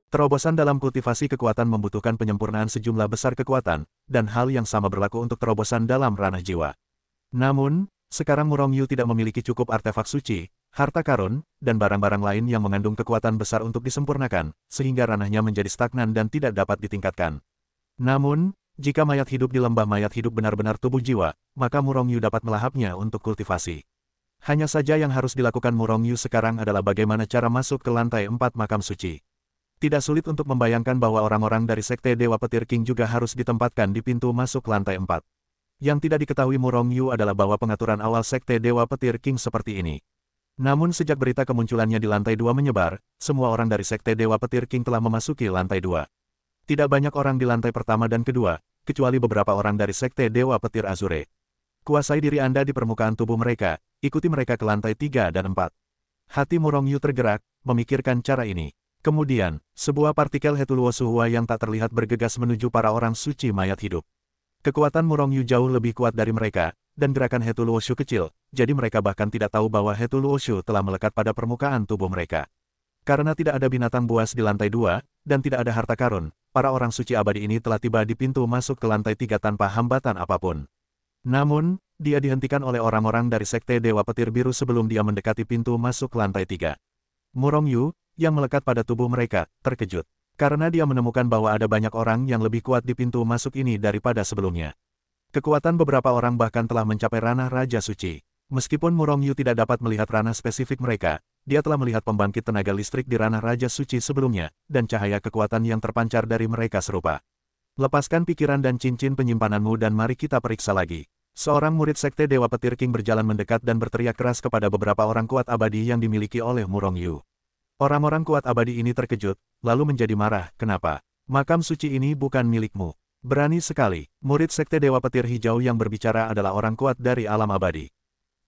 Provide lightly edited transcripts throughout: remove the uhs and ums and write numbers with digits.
Terobosan dalam kultivasi kekuatan membutuhkan penyempurnaan sejumlah besar kekuatan, dan hal yang sama berlaku untuk terobosan dalam ranah jiwa. Namun, sekarang Murongyu tidak memiliki cukup artefak suci, harta karun, dan barang-barang lain yang mengandung kekuatan besar untuk disempurnakan, sehingga ranahnya menjadi stagnan dan tidak dapat ditingkatkan. Namun, jika mayat hidup di lembah mayat hidup benar-benar tubuh jiwa, maka Murongyu dapat melahapnya untuk kultivasi. Hanya saja yang harus dilakukan Murongyu sekarang adalah bagaimana cara masuk ke lantai 4 makam suci. Tidak sulit untuk membayangkan bahwa orang-orang dari Sekte Dewa Petir King juga harus ditempatkan di pintu masuk lantai 4. Yang tidak diketahui Murongyu adalah bahwa pengaturan awal Sekte Dewa Petir King seperti ini. Namun sejak berita kemunculannya di lantai 2 menyebar, semua orang dari Sekte Dewa Petir King telah memasuki lantai 2. Tidak banyak orang di lantai pertama dan kedua, kecuali beberapa orang dari Sekte Dewa Petir Azure. Kuasai diri Anda di permukaan tubuh mereka, ikuti mereka ke lantai 3 dan 4. Hati Murongyu tergerak, memikirkan cara ini. Kemudian, sebuah partikel Hetuluo Suhua yang tak terlihat bergegas menuju para orang suci mayat hidup. Kekuatan Murongyu jauh lebih kuat dari mereka, dan gerakan Hetuluo Shu kecil, jadi mereka bahkan tidak tahu bahwa Hetuluo Shu telah melekat pada permukaan tubuh mereka. Karena tidak ada binatang buas di lantai 2, dan tidak ada harta karun, para orang suci abadi ini telah tiba di pintu masuk ke lantai 3 tanpa hambatan apapun. Namun, dia dihentikan oleh orang-orang dari Sekte Dewa Petir Biru sebelum dia mendekati pintu masuk lantai 3. Murongyu, yang melekat pada tubuh mereka, terkejut. Karena dia menemukan bahwa ada banyak orang yang lebih kuat di pintu masuk ini daripada sebelumnya. Kekuatan beberapa orang bahkan telah mencapai ranah Raja Suci. Meskipun Murongyu tidak dapat melihat ranah spesifik mereka, dia telah melihat pembangkit tenaga listrik di ranah Raja Suci sebelumnya, dan cahaya kekuatan yang terpancar dari mereka serupa. Lepaskan pikiran dan cincin penyimpananmu dan mari kita periksa lagi. Seorang murid Sekte Dewa Petir King berjalan mendekat dan berteriak keras kepada beberapa orang kuat abadi yang dimiliki oleh Murongyu. Orang-orang kuat abadi ini terkejut, lalu menjadi marah. Kenapa? Makam suci ini bukan milikmu. Berani sekali. Murid Sekte Dewa Petir Hijau yang berbicara adalah orang kuat dari alam abadi.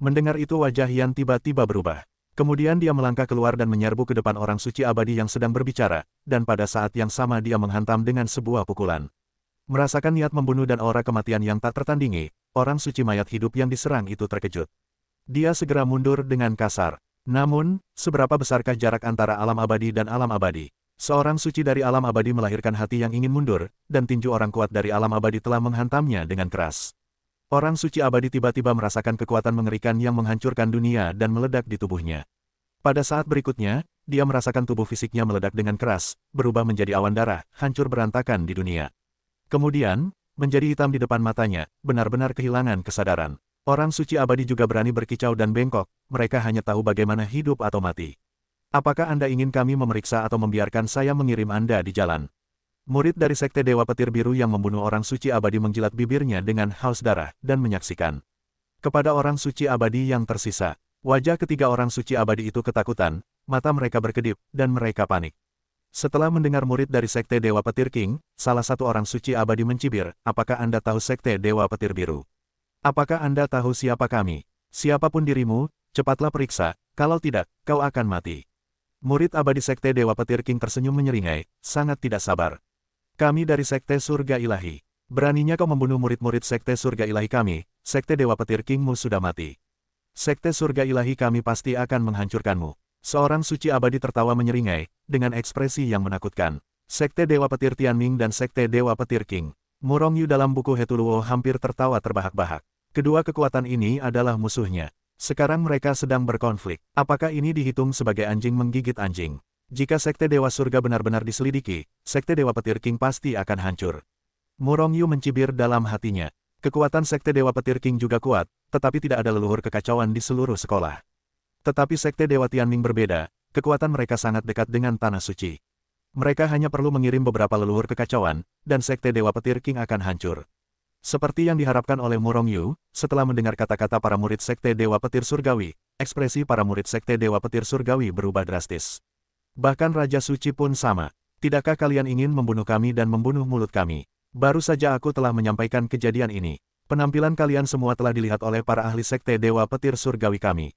Mendengar itu wajah Yan tiba-tiba berubah. Kemudian dia melangkah keluar dan menyerbu ke depan orang suci abadi yang sedang berbicara, dan pada saat yang sama dia menghantam dengan sebuah pukulan. Merasakan niat membunuh dan aura kematian yang tak tertandingi, orang suci mayat hidup yang diserang itu terkejut. Dia segera mundur dengan kasar. Namun, seberapa besarkah jarak antara alam abadi dan alam abadi? Seorang suci dari alam abadi melahirkan hati yang ingin mundur, dan tinju orang kuat dari alam abadi telah menghantamnya dengan keras. Orang suci abadi tiba-tiba merasakan kekuatan mengerikan yang menghancurkan dunia dan meledak di tubuhnya. Pada saat berikutnya, dia merasakan tubuh fisiknya meledak dengan keras, berubah menjadi awan darah, hancur berantakan di dunia. Kemudian, menjadi hitam di depan matanya, benar-benar kehilangan kesadaran. Orang suci abadi juga berani berkicau dan bengkok, mereka hanya tahu bagaimana hidup atau mati. Apakah Anda ingin kami memeriksa atau membiarkan saya mengirim Anda di jalan? Murid dari Sekte Dewa Petir Biru yang membunuh orang suci abadi menjilat bibirnya dengan haus darah, dan menyaksikan. Kepada orang suci abadi yang tersisa, wajah ketiga orang suci abadi itu ketakutan, mata mereka berkedip, dan mereka panik. Setelah mendengar murid dari Sekte Dewa Petir King, salah satu orang suci abadi mencibir, apakah Anda tahu Sekte Dewa Petir Biru? Apakah Anda tahu siapa kami? Siapapun dirimu, cepatlah periksa, kalau tidak, kau akan mati. Murid abadi Sekte Dewa Petir King tersenyum menyeringai, sangat tidak sabar. Kami dari Sekte Surga Ilahi. Beraninya kau membunuh murid-murid Sekte Surga Ilahi kami, Sekte Dewa Petir Kingmu sudah mati. Sekte Surga Ilahi kami pasti akan menghancurkanmu. Seorang suci abadi tertawa menyeringai, dengan ekspresi yang menakutkan. Sekte Dewa Petir Tianming dan Sekte Dewa Petir King. Murongyu dalam buku Hetuluo hampir tertawa terbahak-bahak. Kedua kekuatan ini adalah musuhnya. Sekarang mereka sedang berkonflik. Apakah ini dihitung sebagai anjing menggigit anjing? Jika Sekte Dewa Surga benar-benar diselidiki, Sekte Dewa Petir King pasti akan hancur. Murongyu mencibir dalam hatinya. Kekuatan Sekte Dewa Petir King juga kuat, tetapi tidak ada leluhur kekacauan di seluruh sekolah. Tetapi Sekte Dewa Tianming berbeda, kekuatan mereka sangat dekat dengan Tanah Suci. Mereka hanya perlu mengirim beberapa leluhur kekacauan, dan Sekte Dewa Petir King akan hancur. Seperti yang diharapkan oleh Murongyu, setelah mendengar kata-kata para murid Sekte Dewa Petir Surgawi, ekspresi para murid Sekte Dewa Petir Surgawi berubah drastis. Bahkan Raja Suci pun sama. Tidakkah kalian ingin membunuh kami dan membunuh mulut kami? Baru saja aku telah menyampaikan kejadian ini. Penampilan kalian semua telah dilihat oleh para ahli Sekte Dewa Petir Surgawi kami.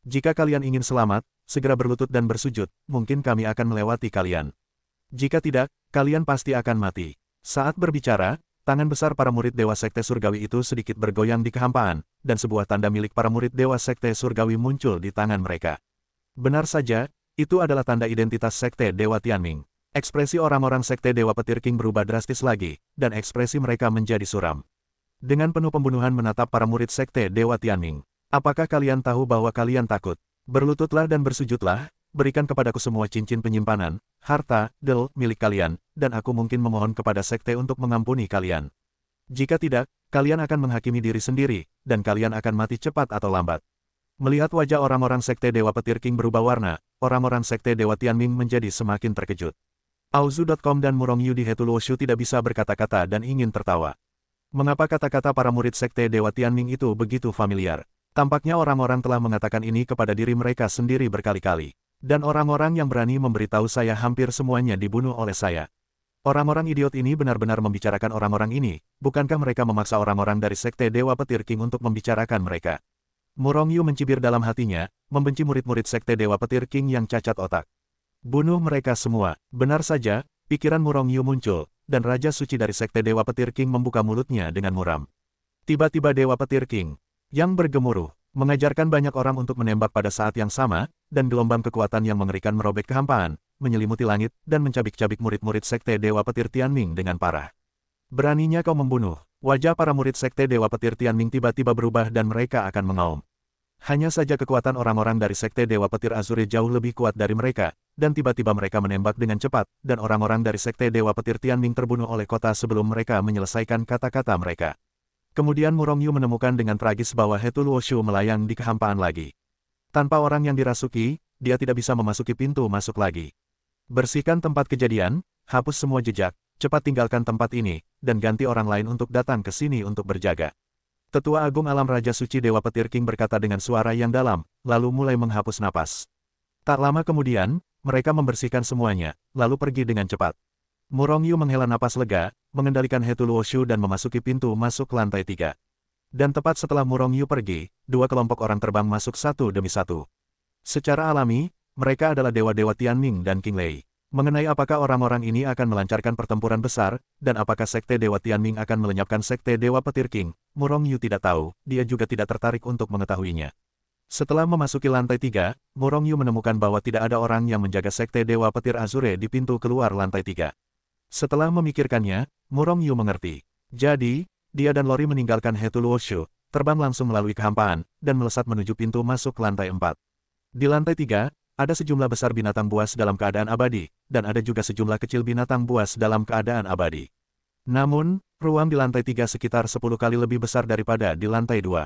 Jika kalian ingin selamat, segera berlutut dan bersujud, mungkin kami akan melewati kalian. Jika tidak, kalian pasti akan mati. Saat berbicara, tangan besar para murid Dewa Sekte Surgawi itu sedikit bergoyang di kehampaan, dan sebuah tanda milik para murid Dewa Sekte Surgawi muncul di tangan mereka. Benar saja, itu adalah tanda identitas Sekte Dewa Tianming. Ekspresi orang-orang Sekte Dewa Petir King berubah drastis lagi, dan ekspresi mereka menjadi suram. Dengan penuh pembunuhan menatap para murid Sekte Dewa Tianming. Apakah kalian tahu bahwa kalian takut? Berlututlah dan bersujudlah, berikan kepadaku semua cincin penyimpanan, harta, milik kalian, dan aku mungkin memohon kepada Sekte untuk mengampuni kalian. Jika tidak, kalian akan menghakimi diri sendiri, dan kalian akan mati cepat atau lambat. Melihat wajah orang-orang Sekte Dewa Petir King berubah warna, orang-orang Sekte Dewa Tianming menjadi semakin terkejut. Auzu.com dan Murong Yu di Hetuluoshu tidak bisa berkata-kata dan ingin tertawa. Mengapa kata-kata para murid Sekte Dewa Tianming itu begitu familiar? Tampaknya orang-orang telah mengatakan ini kepada diri mereka sendiri berkali-kali. Dan orang-orang yang berani memberitahu saya hampir semuanya dibunuh oleh saya. Orang-orang idiot ini benar-benar membicarakan orang-orang ini, bukankah mereka memaksa orang-orang dari Sekte Dewa Petir King untuk membicarakan mereka? Murong Yu mencibir dalam hatinya, membenci murid-murid Sekte Dewa Petir King yang cacat otak. Bunuh mereka semua. Benar saja, pikiran Murong Yu muncul, dan Raja Suci dari Sekte Dewa Petir King membuka mulutnya dengan muram. Tiba-tiba Dewa Petir King, yang bergemuruh, mengajarkan banyak orang untuk menembak pada saat yang sama, dan gelombang kekuatan yang mengerikan merobek kehampaan, menyelimuti langit, dan mencabik-cabik murid-murid Sekte Dewa Petir Tianming dengan parah. Beraninya kau membunuh. Wajah para murid Sekte Dewa Petir Tianming tiba-tiba berubah dan mereka akan mengaum. Hanya saja kekuatan orang-orang dari Sekte Dewa Petir Azure jauh lebih kuat dari mereka, dan tiba-tiba mereka menembak dengan cepat, dan orang-orang dari Sekte Dewa Petir Tianming terbunuh oleh kota sebelum mereka menyelesaikan kata-kata mereka. Kemudian Murong Yu menemukan dengan tragis bahwa Hetuluoshu melayang di kehampaan lagi. Tanpa orang yang dirasuki, dia tidak bisa memasuki pintu masuk lagi. Bersihkan tempat kejadian, hapus semua jejak, cepat tinggalkan tempat ini, dan ganti orang lain untuk datang ke sini untuk berjaga. Tetua Agung Alam Raja Suci Dewa Petir King berkata dengan suara yang dalam, lalu mulai menghapus napas. Tak lama kemudian, mereka membersihkan semuanya, lalu pergi dengan cepat. Murong Yu menghela napas lega, mengendalikan Hetuluoshu dan memasuki pintu masuk lantai 3. Dan tepat setelah Murong Yu pergi, dua kelompok orang terbang masuk satu demi satu. Secara alami, mereka adalah Dewa-Dewa Tianming dan King Lei. Mengenai apakah orang-orang ini akan melancarkan pertempuran besar, dan apakah Sekte Dewa Tianming akan melenyapkan Sekte Dewa Petir King, Murong Yu tidak tahu, dia juga tidak tertarik untuk mengetahuinya. Setelah memasuki lantai 3, Murong Yu menemukan bahwa tidak ada orang yang menjaga Sekte Dewa Petir Azure di pintu keluar lantai 3. Setelah memikirkannya, Murong Yu mengerti. Jadi, dia dan Lori meninggalkan Hetuluoshu, terbang langsung melalui kehampaan, dan melesat menuju pintu masuk lantai 4. Di lantai 3, ada sejumlah besar binatang buas dalam keadaan abadi, dan ada juga sejumlah kecil binatang buas dalam keadaan abadi. Namun, ruang di lantai 3 sekitar 10 kali lebih besar daripada di lantai 2.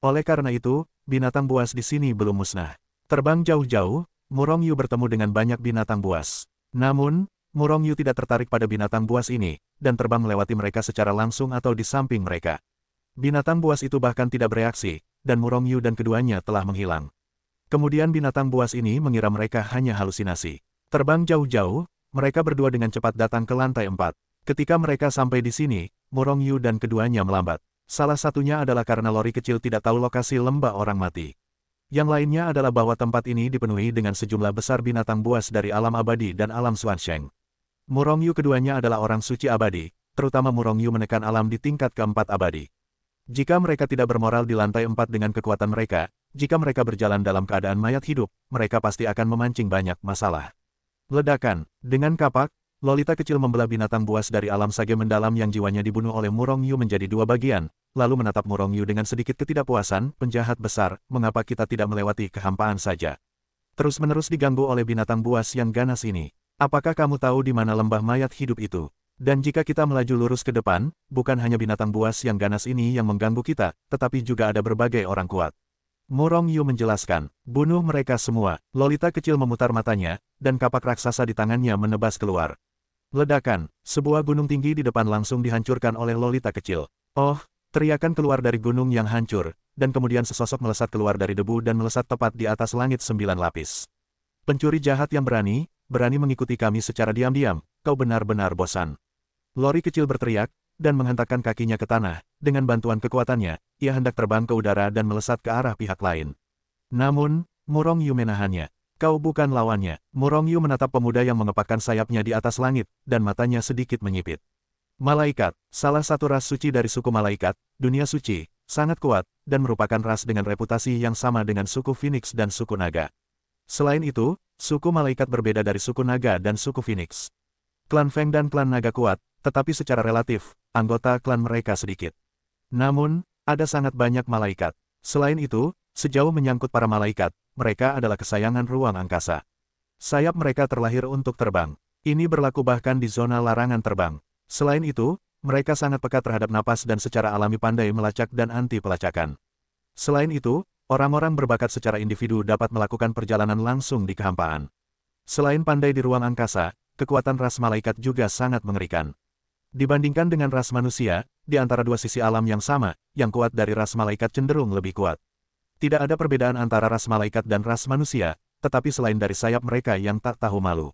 Oleh karena itu, binatang buas di sini belum musnah. Terbang jauh-jauh, Murong Yu bertemu dengan banyak binatang buas. Namun, Murong Yu tidak tertarik pada binatang buas ini, dan terbang melewati mereka secara langsung atau di samping mereka. Binatang buas itu bahkan tidak bereaksi, dan Murong Yu dan keduanya telah menghilang. Kemudian binatang buas ini mengira mereka hanya halusinasi. Terbang jauh-jauh, mereka berdua dengan cepat datang ke lantai 4. Ketika mereka sampai di sini, Murong Yu dan keduanya melambat. Salah satunya adalah karena Lori kecil tidak tahu lokasi lembah orang mati. Yang lainnya adalah bahwa tempat ini dipenuhi dengan sejumlah besar binatang buas dari alam abadi dan alam Xuansheng. Murong Yu keduanya adalah orang suci abadi, terutama Murong Yu menekan alam di tingkat keempat abadi. Jika mereka tidak bermoral di lantai 4 dengan kekuatan mereka, jika mereka berjalan dalam keadaan mayat hidup, mereka pasti akan memancing banyak masalah. Ledakan. Dengan kapak, Lolita kecil membelah binatang buas dari alam sage mendalam yang jiwanya dibunuh oleh Murong Yu menjadi dua bagian, lalu menatap Murong Yu dengan sedikit ketidakpuasan, penjahat besar, mengapa kita tidak melewati kehampaan saja? Terus-menerus diganggu oleh binatang buas yang ganas ini. Apakah kamu tahu di mana lembah mayat hidup itu? Dan jika kita melaju lurus ke depan, bukan hanya binatang buas yang ganas ini yang mengganggu kita, tetapi juga ada berbagai orang kuat. Murong Yu menjelaskan, bunuh mereka semua. Lolita kecil memutar matanya, dan kapak raksasa di tangannya menebas keluar. Ledakan, sebuah gunung tinggi di depan langsung dihancurkan oleh Lolita kecil. Oh, teriakan keluar dari gunung yang hancur, dan kemudian sesosok melesat keluar dari debu dan melesat tepat di atas langit 9 lapis. Pencuri jahat yang berani mengikuti kami secara diam-diam, kau benar-benar bosan. Lori kecil berteriak, dan menghentakkan kakinya ke tanah. Dengan bantuan kekuatannya, ia hendak terbang ke udara dan melesat ke arah pihak lain. Namun, Murong Yu menahannya. Kau bukan lawannya. Murong Yu menatap pemuda yang mengepakkan sayapnya di atas langit, dan matanya sedikit menyipit. Malaikat, salah satu ras suci dari suku malaikat, dunia suci, sangat kuat, dan merupakan ras dengan reputasi yang sama dengan suku Phoenix dan suku naga. Selain itu, suku malaikat berbeda dari suku naga dan suku Phoenix. Klan Feng dan klan naga kuat, tetapi secara relatif, anggota klan mereka sedikit. Namun, ada sangat banyak malaikat. Selain itu, sejauh menyangkut para malaikat, mereka adalah kesayangan ruang angkasa. Sayap mereka terlahir untuk terbang. Ini berlaku bahkan di zona larangan terbang. Selain itu, mereka sangat peka terhadap napas dan secara alami pandai melacak dan anti pelacakan. Selain itu, orang-orang berbakat secara individu dapat melakukan perjalanan langsung di kehampaan. Selain pandai di ruang angkasa, kekuatan ras malaikat juga sangat mengerikan. Dibandingkan dengan ras manusia, di antara dua sisi alam yang sama, yang kuat dari ras malaikat cenderung lebih kuat. Tidak ada perbedaan antara ras malaikat dan ras manusia, tetapi selain dari sayap mereka yang tak tahu malu.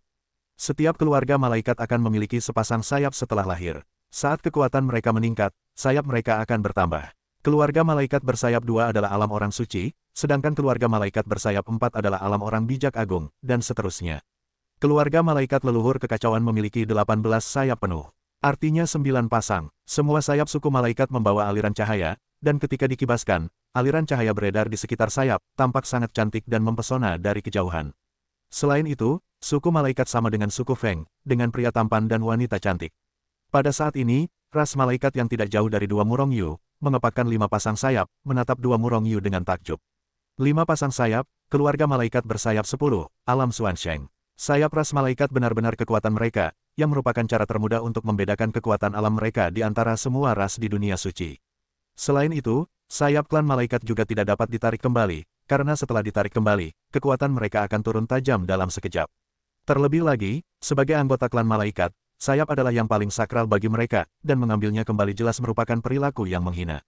Setiap keluarga malaikat akan memiliki sepasang sayap setelah lahir. Saat kekuatan mereka meningkat, sayap mereka akan bertambah. Keluarga malaikat bersayap 2 adalah alam orang suci, sedangkan keluarga malaikat bersayap 4 adalah alam orang bijak agung, dan seterusnya. Keluarga malaikat leluhur kekacauan memiliki 18 sayap penuh. Artinya 9 pasang. Semua sayap suku malaikat membawa aliran cahaya, dan ketika dikibaskan, aliran cahaya beredar di sekitar sayap, tampak sangat cantik dan mempesona dari kejauhan. Selain itu, suku malaikat sama dengan suku Feng, dengan pria tampan dan wanita cantik. Pada saat ini, ras malaikat yang tidak jauh dari 2 Murong Yu, mengepakkan 5 pasang sayap, menatap 2 Murong Yu dengan takjub. 5 pasang sayap, keluarga malaikat bersayap 10, alam Xuansheng. Sayap ras malaikat benar-benar kekuatan mereka, yang merupakan cara termudah untuk membedakan kekuatan alam mereka di antara semua ras di dunia suci. Selain itu, sayap klan malaikat juga tidak dapat ditarik kembali, karena setelah ditarik kembali, kekuatan mereka akan turun tajam dalam sekejap. Terlebih lagi, sebagai anggota klan malaikat, sayap adalah yang paling sakral bagi mereka, dan mengambilnya kembali jelas merupakan perilaku yang menghina.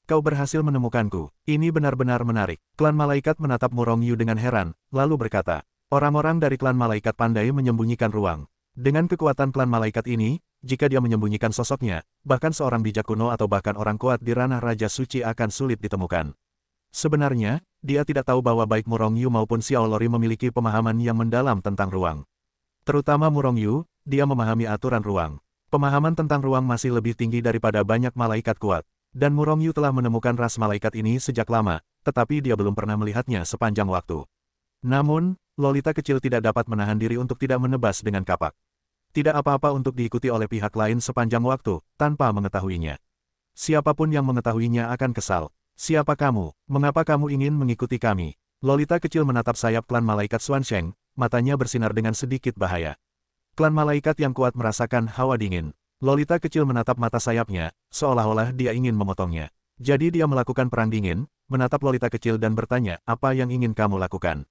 Kau berhasil menemukanku, ini benar-benar menarik. Klan malaikat menatap Murong Yu dengan heran, lalu berkata, orang-orang dari klan malaikat pandai menyembunyikan ruang. Dengan kekuatan klan malaikat ini, jika dia menyembunyikan sosoknya, bahkan seorang bijak kuno atau bahkan orang kuat di ranah Raja Suci akan sulit ditemukan. Sebenarnya, dia tidak tahu bahwa baik Murong Yu maupun Xiao Lori memiliki pemahaman yang mendalam tentang ruang. Terutama Murong Yu, dia memahami aturan ruang. Pemahaman tentang ruang masih lebih tinggi daripada banyak malaikat kuat. Dan Murong Yu telah menemukan ras malaikat ini sejak lama, tetapi dia belum pernah melihatnya sepanjang waktu. Namun, Lolita kecil tidak dapat menahan diri untuk tidak menebas dengan kapak. Tidak apa-apa untuk diikuti oleh pihak lain sepanjang waktu, tanpa mengetahuinya. Siapapun yang mengetahuinya akan kesal. Siapa kamu? Mengapa kamu ingin mengikuti kami? Lolita kecil menatap sayap klan malaikat Xuansheng, matanya bersinar dengan sedikit bahaya. Klan malaikat yang kuat merasakan hawa dingin. Lolita kecil menatap mata sayapnya, seolah-olah dia ingin memotongnya. Jadi dia melakukan perang dingin, menatap Lolita kecil dan bertanya, apa yang ingin kamu lakukan?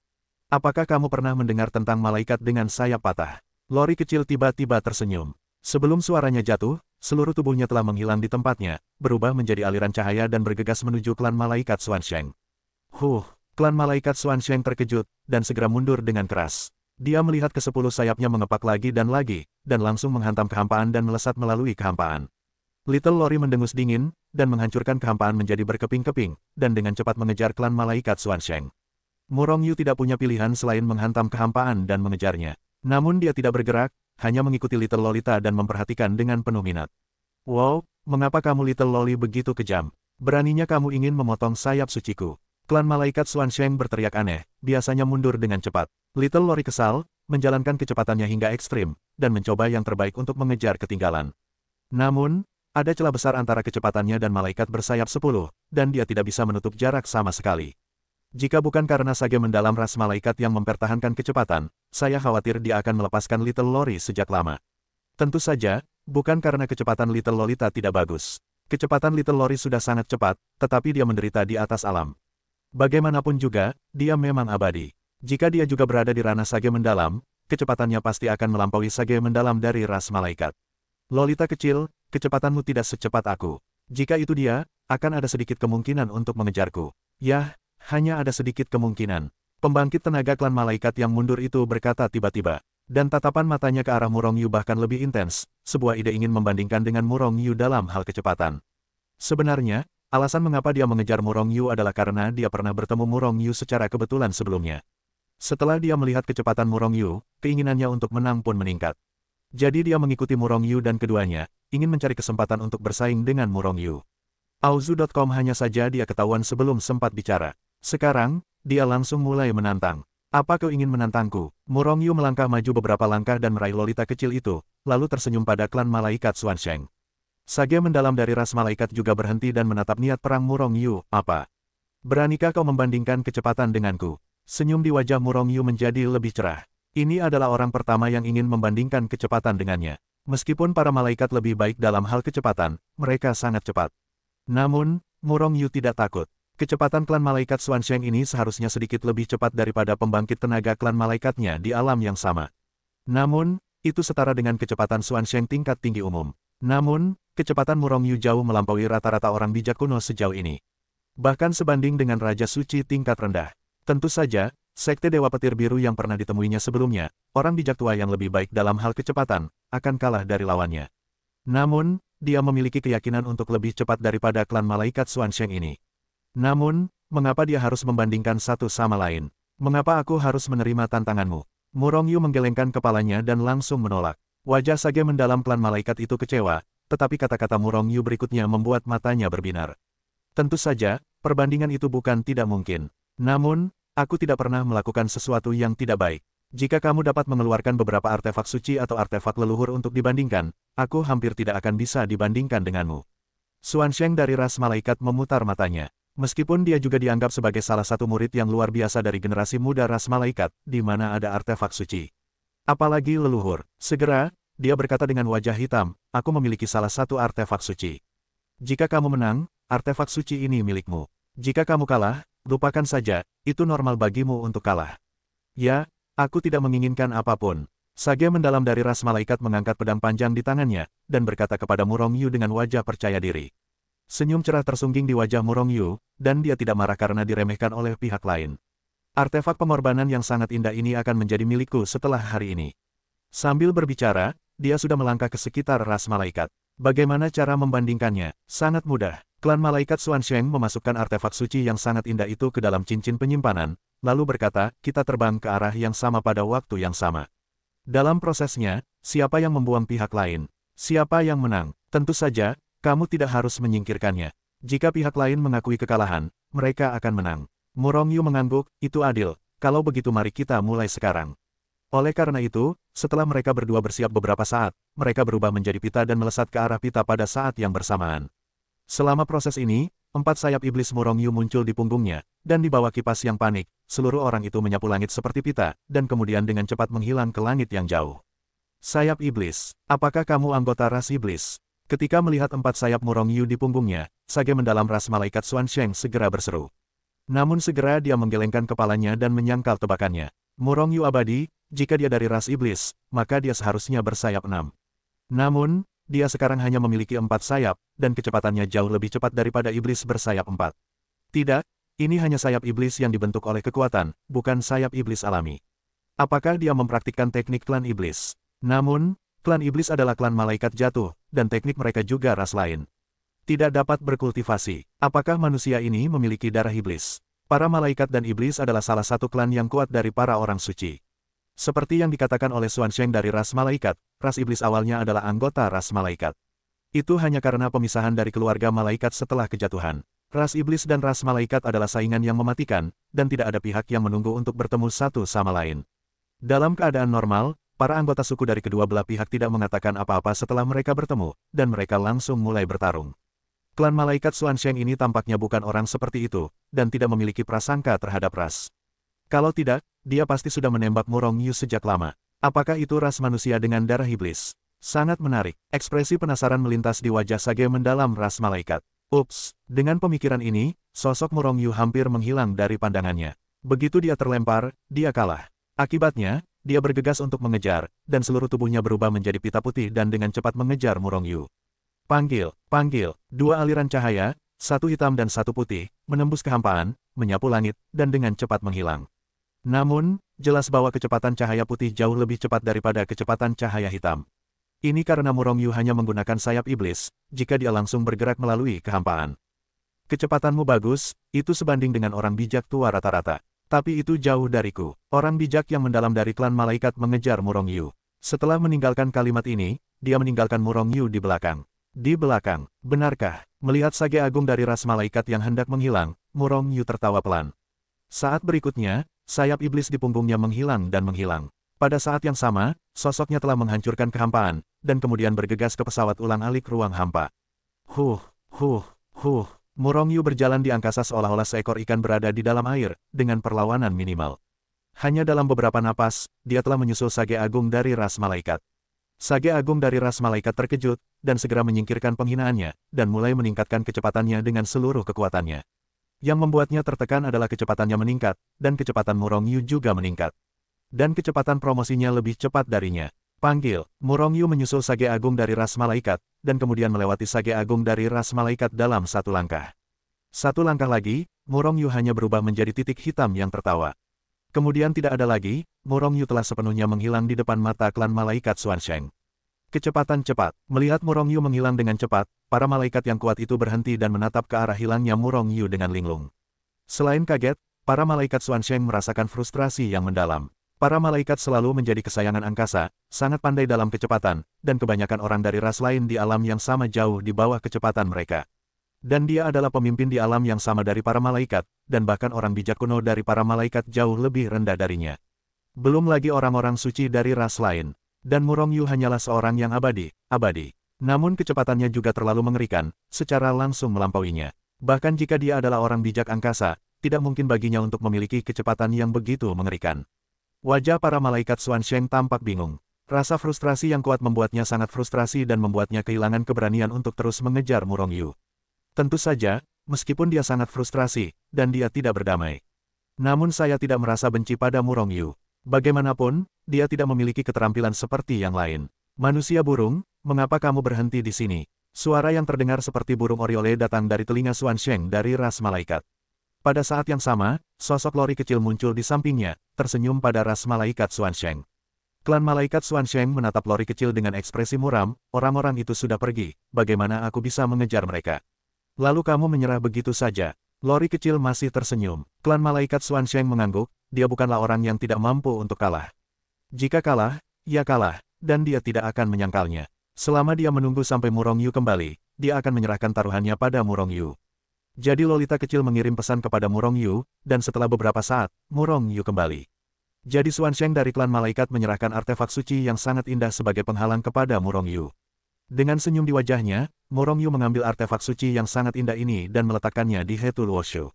Apakah kamu pernah mendengar tentang malaikat dengan sayap patah? Lori kecil tiba-tiba tersenyum. Sebelum suaranya jatuh, seluruh tubuhnya telah menghilang di tempatnya, berubah menjadi aliran cahaya dan bergegas menuju klan malaikat Xuansheng. Klan malaikat Xuansheng terkejut, dan segera mundur dengan keras. Dia melihat ke-10 sayapnya mengepak lagi, dan langsung menghantam kehampaan dan melesat melalui kehampaan. Little Lori mendengus dingin, dan menghancurkan kehampaan menjadi berkeping-keping, dan dengan cepat mengejar klan malaikat Xuansheng. Murong Yu tidak punya pilihan selain menghantam kehampaan dan mengejarnya. Namun dia tidak bergerak, hanya mengikuti Little Lolita dan memperhatikan dengan penuh minat. Wow, mengapa kamu Little Loli begitu kejam? Beraninya kamu ingin memotong sayap suciku. Klan malaikat Xuansheng berteriak aneh, biasanya mundur dengan cepat. Little Lori kesal, menjalankan kecepatannya hingga ekstrim, dan mencoba yang terbaik untuk mengejar ketinggalan. Namun, ada celah besar antara kecepatannya dan malaikat bersayap 10, dan dia tidak bisa menutup jarak sama sekali. Jika bukan karena sage mendalam ras malaikat yang mempertahankan kecepatan, saya khawatir dia akan melepaskan Little Lori sejak lama. Tentu saja, bukan karena kecepatan Little Lolita tidak bagus. Kecepatan Little Lori sudah sangat cepat, tetapi dia menderita di atas alam. Bagaimanapun juga, dia memang abadi. Jika dia juga berada di ranah sage mendalam, kecepatannya pasti akan melampaui sage mendalam dari ras malaikat. Lolita kecil, kecepatanmu tidak secepat aku. Jika itu dia, akan ada sedikit kemungkinan untuk mengejarku. Yah, hanya ada sedikit kemungkinan. Pembangkit tenaga klan malaikat yang mundur itu berkata tiba-tiba. Dan tatapan matanya ke arah Murong Yu bahkan lebih intens, sebuah ide ingin membandingkan dengan Murong Yu dalam hal kecepatan. Sebenarnya, alasan mengapa dia mengejar Murong Yu adalah karena dia pernah bertemu Murong Yu secara kebetulan sebelumnya. Setelah dia melihat kecepatan Murong Yu, keinginannya untuk menang pun meningkat. Jadi dia mengikuti Murong Yu dan keduanya, ingin mencari kesempatan untuk bersaing dengan Murong Yu. Auzu.com hanya saja dia ketahuan sebelum sempat bicara. Sekarang, dia langsung mulai menantang. Apa kau ingin menantangku? Murong Yu melangkah maju beberapa langkah dan meraih lolita kecil itu, lalu tersenyum pada klan malaikat Xuansheng. Sage mendalam dari ras malaikat juga berhenti dan menatap niat perang Murong Yu. Apa? Beranikah kau membandingkan kecepatan denganku? Senyum di wajah Murong Yu menjadi lebih cerah. Ini adalah orang pertama yang ingin membandingkan kecepatan dengannya. Meskipun para malaikat lebih baik dalam hal kecepatan, mereka sangat cepat. Namun, Murong Yu tidak takut. Kecepatan klan malaikat Xuansheng ini seharusnya sedikit lebih cepat daripada pembangkit tenaga klan malaikatnya di alam yang sama. Namun, itu setara dengan kecepatan Xuansheng tingkat tinggi umum. Namun, kecepatan Murong Yu jauh melampaui rata-rata orang bijak kuno sejauh ini. Bahkan sebanding dengan Raja Suci tingkat rendah. Tentu saja, Sekte Dewa Petir Biru yang pernah ditemuinya sebelumnya, orang bijak tua yang lebih baik dalam hal kecepatan, akan kalah dari lawannya. Namun, dia memiliki keyakinan untuk lebih cepat daripada klan malaikat Xuansheng ini. Namun, mengapa dia harus membandingkan satu sama lain? Mengapa aku harus menerima tantanganmu? Murong Yu menggelengkan kepalanya dan langsung menolak. Wajah Sage mendalam klan malaikat itu kecewa, tetapi kata-kata Murong Yu berikutnya membuat matanya berbinar. Tentu saja, perbandingan itu bukan tidak mungkin. Namun, aku tidak pernah melakukan sesuatu yang tidak baik. Jika kamu dapat mengeluarkan beberapa artefak suci atau artefak leluhur untuk dibandingkan, aku hampir tidak akan bisa dibandingkan denganmu. Xuansheng dari ras malaikat memutar matanya. Meskipun dia juga dianggap sebagai salah satu murid yang luar biasa dari generasi muda ras malaikat, di mana ada artefak suci. Apalagi leluhur. Segera, dia berkata dengan wajah hitam, aku memiliki salah satu artefak suci. Jika kamu menang, artefak suci ini milikmu. Jika kamu kalah, lupakan saja, itu normal bagimu untuk kalah. Ya, aku tidak menginginkan apapun. Sage mendalam dari ras malaikat mengangkat pedang panjang di tangannya, dan berkata kepada Murong Yu dengan wajah percaya diri. Senyum cerah tersungging di wajah Murong Yu, dan dia tidak marah karena diremehkan oleh pihak lain. Artefak pengorbanan yang sangat indah ini akan menjadi milikku setelah hari ini. Sambil berbicara, dia sudah melangkah ke sekitar ras malaikat. Bagaimana cara membandingkannya? Sangat mudah. Klan malaikat Xuansheng memasukkan artefak suci yang sangat indah itu ke dalam cincin penyimpanan, lalu berkata, kita terbang ke arah yang sama pada waktu yang sama. Dalam prosesnya, siapa yang membuang pihak lain? Siapa yang menang? Tentu saja, kamu tidak harus menyingkirkannya. Jika pihak lain mengakui kekalahan, mereka akan menang. Murong Yu mengangguk, itu adil. Kalau begitu mari kita mulai sekarang. Oleh karena itu, setelah mereka berdua bersiap beberapa saat, mereka berubah menjadi pita dan melesat ke arah pita pada saat yang bersamaan. Selama proses ini, 4 sayap iblis Murong Yu muncul di punggungnya, dan di bawah kipas yang panik, seluruh orang itu menyapu langit seperti pita, dan kemudian dengan cepat menghilang ke langit yang jauh. Sayap iblis, apakah kamu anggota ras iblis? Ketika melihat 4 sayap Murong Yu di punggungnya, Sage mendalam ras malaikat Xuansheng segera berseru. Namun segera dia menggelengkan kepalanya dan menyangkal tebakannya. Murong Yu abadi, jika dia dari ras iblis, maka dia seharusnya bersayap 6. Namun, dia sekarang hanya memiliki 4 sayap, dan kecepatannya jauh lebih cepat daripada iblis bersayap 4. Tidak, ini hanya sayap iblis yang dibentuk oleh kekuatan, bukan sayap iblis alami. Apakah dia mempraktikkan teknik klan iblis? Namun, klan iblis adalah klan malaikat jatuh, dan teknik mereka juga ras lain. Tidak dapat berkultivasi. Apakah manusia ini memiliki darah iblis? Para malaikat dan iblis adalah salah satu klan yang kuat dari para orang suci. Seperti yang dikatakan oleh Xuansheng dari ras malaikat, ras iblis awalnya adalah anggota ras malaikat. Itu hanya karena pemisahan dari keluarga malaikat setelah kejatuhan. Ras iblis dan ras malaikat adalah saingan yang mematikan, dan tidak ada pihak yang menunggu untuk bertemu satu sama lain. Dalam keadaan normal, para anggota suku dari kedua belah pihak tidak mengatakan apa-apa setelah mereka bertemu, dan mereka langsung mulai bertarung. Klan malaikat Xuansheng ini tampaknya bukan orang seperti itu, dan tidak memiliki prasangka terhadap ras. Kalau tidak, dia pasti sudah menembak Murong Yu sejak lama. Apakah itu ras manusia dengan darah iblis? Sangat menarik. Ekspresi penasaran melintas di wajah Sage mendalam ras malaikat. Ups, dengan pemikiran ini, sosok Murong Yu hampir menghilang dari pandangannya. Begitu dia terlempar, dia kalah. Akibatnya, dia bergegas untuk mengejar, dan seluruh tubuhnya berubah menjadi pita putih dan dengan cepat mengejar Murong Yu. Panggil, panggil, 2 aliran cahaya, 1 hitam dan 1 putih, menembus kehampaan, menyapu langit, dan dengan cepat menghilang. Namun, jelas bahwa kecepatan cahaya putih jauh lebih cepat daripada kecepatan cahaya hitam. Ini karena Murong Yu hanya menggunakan sayap iblis, jika dia langsung bergerak melalui kehampaan. Kecepatanmu bagus, itu sebanding dengan orang bijak tua rata-rata. Tapi itu jauh dariku. Orang bijak yang mendalam dari klan malaikat mengejar Murong Yu. Setelah meninggalkan kalimat ini, dia meninggalkan Murong Yu di belakang. Di belakang, benarkah? Melihat Sage agung dari ras malaikat yang hendak menghilang, Murong Yu tertawa pelan. Saat berikutnya, sayap iblis di punggungnya menghilang dan menghilang. Pada saat yang sama, sosoknya telah menghancurkan kehampaan, dan kemudian bergegas ke pesawat ulang-alik ruang hampa. Huh, huh, huh. Murong Yu berjalan di angkasa seolah-olah seekor ikan berada di dalam air, dengan perlawanan minimal. Hanya dalam beberapa napas, dia telah menyusul Sage Agung dari ras malaikat. Sage Agung dari ras malaikat terkejut, dan segera menyingkirkan penghinaannya, dan mulai meningkatkan kecepatannya dengan seluruh kekuatannya. Yang membuatnya tertekan adalah kecepatannya meningkat, dan kecepatan Murong Yu juga meningkat. Dan kecepatan promosinya lebih cepat darinya. Panggil, Murong Yu menyusul Sage Agung dari ras malaikat, dan kemudian melewati Sage Agung dari ras malaikat dalam satu langkah. Satu langkah lagi, Murong Yu hanya berubah menjadi titik hitam yang tertawa. Kemudian tidak ada lagi, Murong Yu telah sepenuhnya menghilang di depan mata klan malaikat Xuansheng. Kecepatan cepat. Melihat Murong Yu menghilang dengan cepat, para malaikat yang kuat itu berhenti dan menatap ke arah hilangnya Murong Yu dengan linglung. Selain kaget, para malaikat Xuansheng merasakan frustrasi yang mendalam. Para malaikat selalu menjadi kesayangan angkasa, sangat pandai dalam kecepatan, dan kebanyakan orang dari ras lain di alam yang sama jauh di bawah kecepatan mereka. Dan dia adalah pemimpin di alam yang sama dari para malaikat, dan bahkan orang bijak kuno dari para malaikat jauh lebih rendah darinya. Belum lagi orang-orang suci dari ras lain. Dan Murong Yu hanyalah seorang yang abadi. Namun kecepatannya juga terlalu mengerikan, secara langsung melampauinya. Bahkan jika dia adalah orang bijak angkasa, tidak mungkin baginya untuk memiliki kecepatan yang begitu mengerikan. Wajah para malaikat Xuansheng tampak bingung. Rasa frustrasi yang kuat membuatnya sangat frustrasi dan membuatnya kehilangan keberanian untuk terus mengejar Murong Yu. Tentu saja, meskipun dia sangat frustrasi, dan dia tidak berdamai. Namun saya tidak merasa benci pada Murong Yu. Bagaimanapun, dia tidak memiliki keterampilan seperti yang lain. Manusia burung, mengapa kamu berhenti di sini? Suara yang terdengar seperti burung oriole datang dari telinga Xuansheng dari ras malaikat. Pada saat yang sama, sosok Lori kecil muncul di sampingnya, tersenyum pada ras malaikat Xuansheng. Klan malaikat Xuansheng menatap Lori kecil dengan ekspresi muram, orang-orang itu sudah pergi, bagaimana aku bisa mengejar mereka? Lalu kamu menyerah begitu saja. Lori kecil masih tersenyum. Klan malaikat Xuansheng mengangguk, dia bukanlah orang yang tidak mampu untuk kalah. Jika kalah, ia kalah, dan dia tidak akan menyangkalnya. Selama dia menunggu sampai Murong Yu kembali, dia akan menyerahkan taruhannya pada Murong Yu. Jadi Lolita kecil mengirim pesan kepada Murong Yu, dan setelah beberapa saat, Murong Yu kembali. Jadi Xuansheng dari klan malaikat menyerahkan artefak suci yang sangat indah sebagai penghalang kepada Murong Yu. Dengan senyum di wajahnya, Murong Yu mengambil artefak suci yang sangat indah ini dan meletakkannya di Hetul Woshu.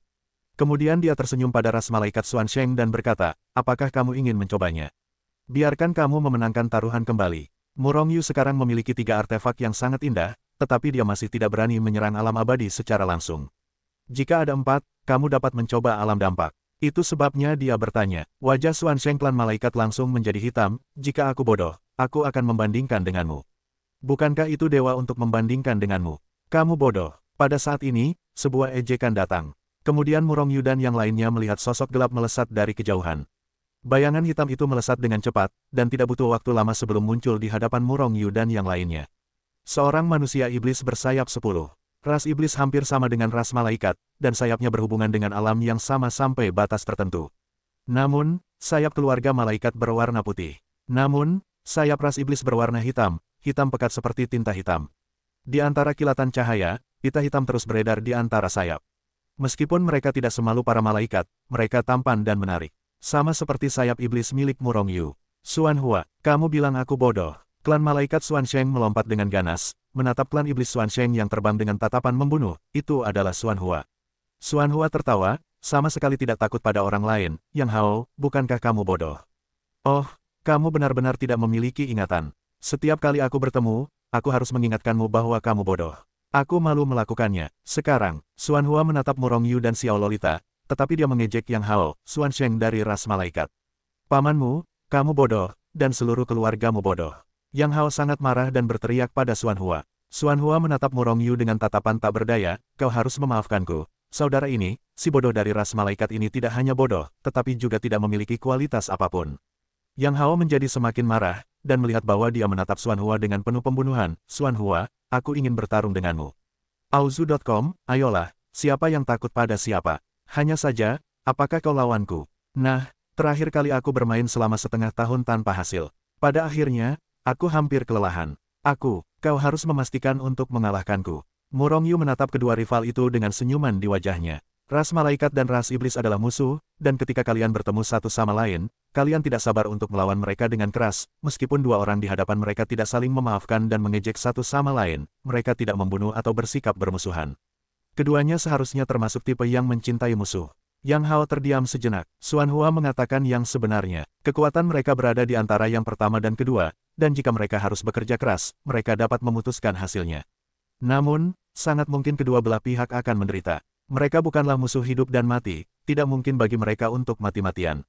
Kemudian dia tersenyum pada ras malaikat Xuansheng dan berkata, apakah kamu ingin mencobanya? Biarkan kamu memenangkan taruhan kembali. Murong Yu sekarang memiliki 3 artefak yang sangat indah, tetapi dia masih tidak berani menyerang alam abadi secara langsung. Jika ada 4, kamu dapat mencoba alam dampak. Itu sebabnya dia bertanya. Wajah Xuansheng klan malaikat langsung menjadi hitam, jika aku bodoh, aku akan membandingkan denganmu. Bukankah itu dewa untuk membandingkan denganmu? Kamu bodoh. Pada saat ini, sebuah ejekan datang. Kemudian Murong Yu dan yang lainnya melihat sosok gelap melesat dari kejauhan. Bayangan hitam itu melesat dengan cepat, dan tidak butuh waktu lama sebelum muncul di hadapan Murong Yu dan yang lainnya. Seorang manusia iblis bersayap 10. Ras iblis hampir sama dengan ras malaikat, dan sayapnya berhubungan dengan alam yang sama sampai batas tertentu. Namun, sayap keluarga malaikat berwarna putih. Namun, sayap ras iblis berwarna hitam, hitam pekat seperti tinta hitam. Di antara kilatan cahaya, pita hitam terus beredar di antara sayap. Meskipun mereka tidak semalu para malaikat, mereka tampan dan menarik. Sama seperti sayap iblis milik Murong Yu. Xuanhua, kamu bilang aku bodoh. Klan malaikat Xuansheng melompat dengan ganas, menatap klan iblis Xuansheng yang terbang dengan tatapan membunuh, itu adalah Xuanhua. Xuanhua tertawa, sama sekali tidak takut pada orang lain, Yang Hao, bukankah kamu bodoh? Oh, kamu benar-benar tidak memiliki ingatan. Setiap kali aku bertemu, aku harus mengingatkanmu bahwa kamu bodoh. Aku malu melakukannya. Sekarang, Xuanhua menatap Murong Yu dan Xiao Lolita, tetapi dia mengejek Yang Hao, Xuansheng dari ras malaikat. Pamanmu, kamu bodoh, dan seluruh keluargamu bodoh. Yang Hao sangat marah dan berteriak pada Xuanhua. Xuanhua menatap Murong Yu dengan tatapan tak berdaya, kau harus memaafkanku. Saudara ini, si bodoh dari ras malaikat ini tidak hanya bodoh, tetapi juga tidak memiliki kualitas apapun. Yang Hao menjadi semakin marah, dan melihat bahwa dia menatap Xuanhua dengan penuh pembunuhan. Xuanhua, aku ingin bertarung denganmu. Auzu.com, ayolah, siapa yang takut pada siapa? Hanya saja, apakah kau lawanku? Nah, terakhir kali aku bermain selama setengah tahun tanpa hasil. Pada akhirnya, aku hampir kelelahan. Kau harus memastikan untuk mengalahkanku. Murong Yu menatap kedua rival itu dengan senyuman di wajahnya. Ras malaikat dan ras iblis adalah musuh, dan ketika kalian bertemu satu sama lain, kalian tidak sabar untuk melawan mereka dengan keras, meskipun dua orang di hadapan mereka tidak saling memaafkan dan mengejek satu sama lain, mereka tidak membunuh atau bersikap bermusuhan. Keduanya seharusnya termasuk tipe yang mencintai musuh. Yang Hao terdiam sejenak. Xuanhua mengatakan yang sebenarnya. Kekuatan mereka berada di antara yang pertama dan kedua, dan jika mereka harus bekerja keras, mereka dapat memutuskan hasilnya. Namun, sangat mungkin kedua belah pihak akan menderita. Mereka bukanlah musuh hidup dan mati, tidak mungkin bagi mereka untuk mati-matian.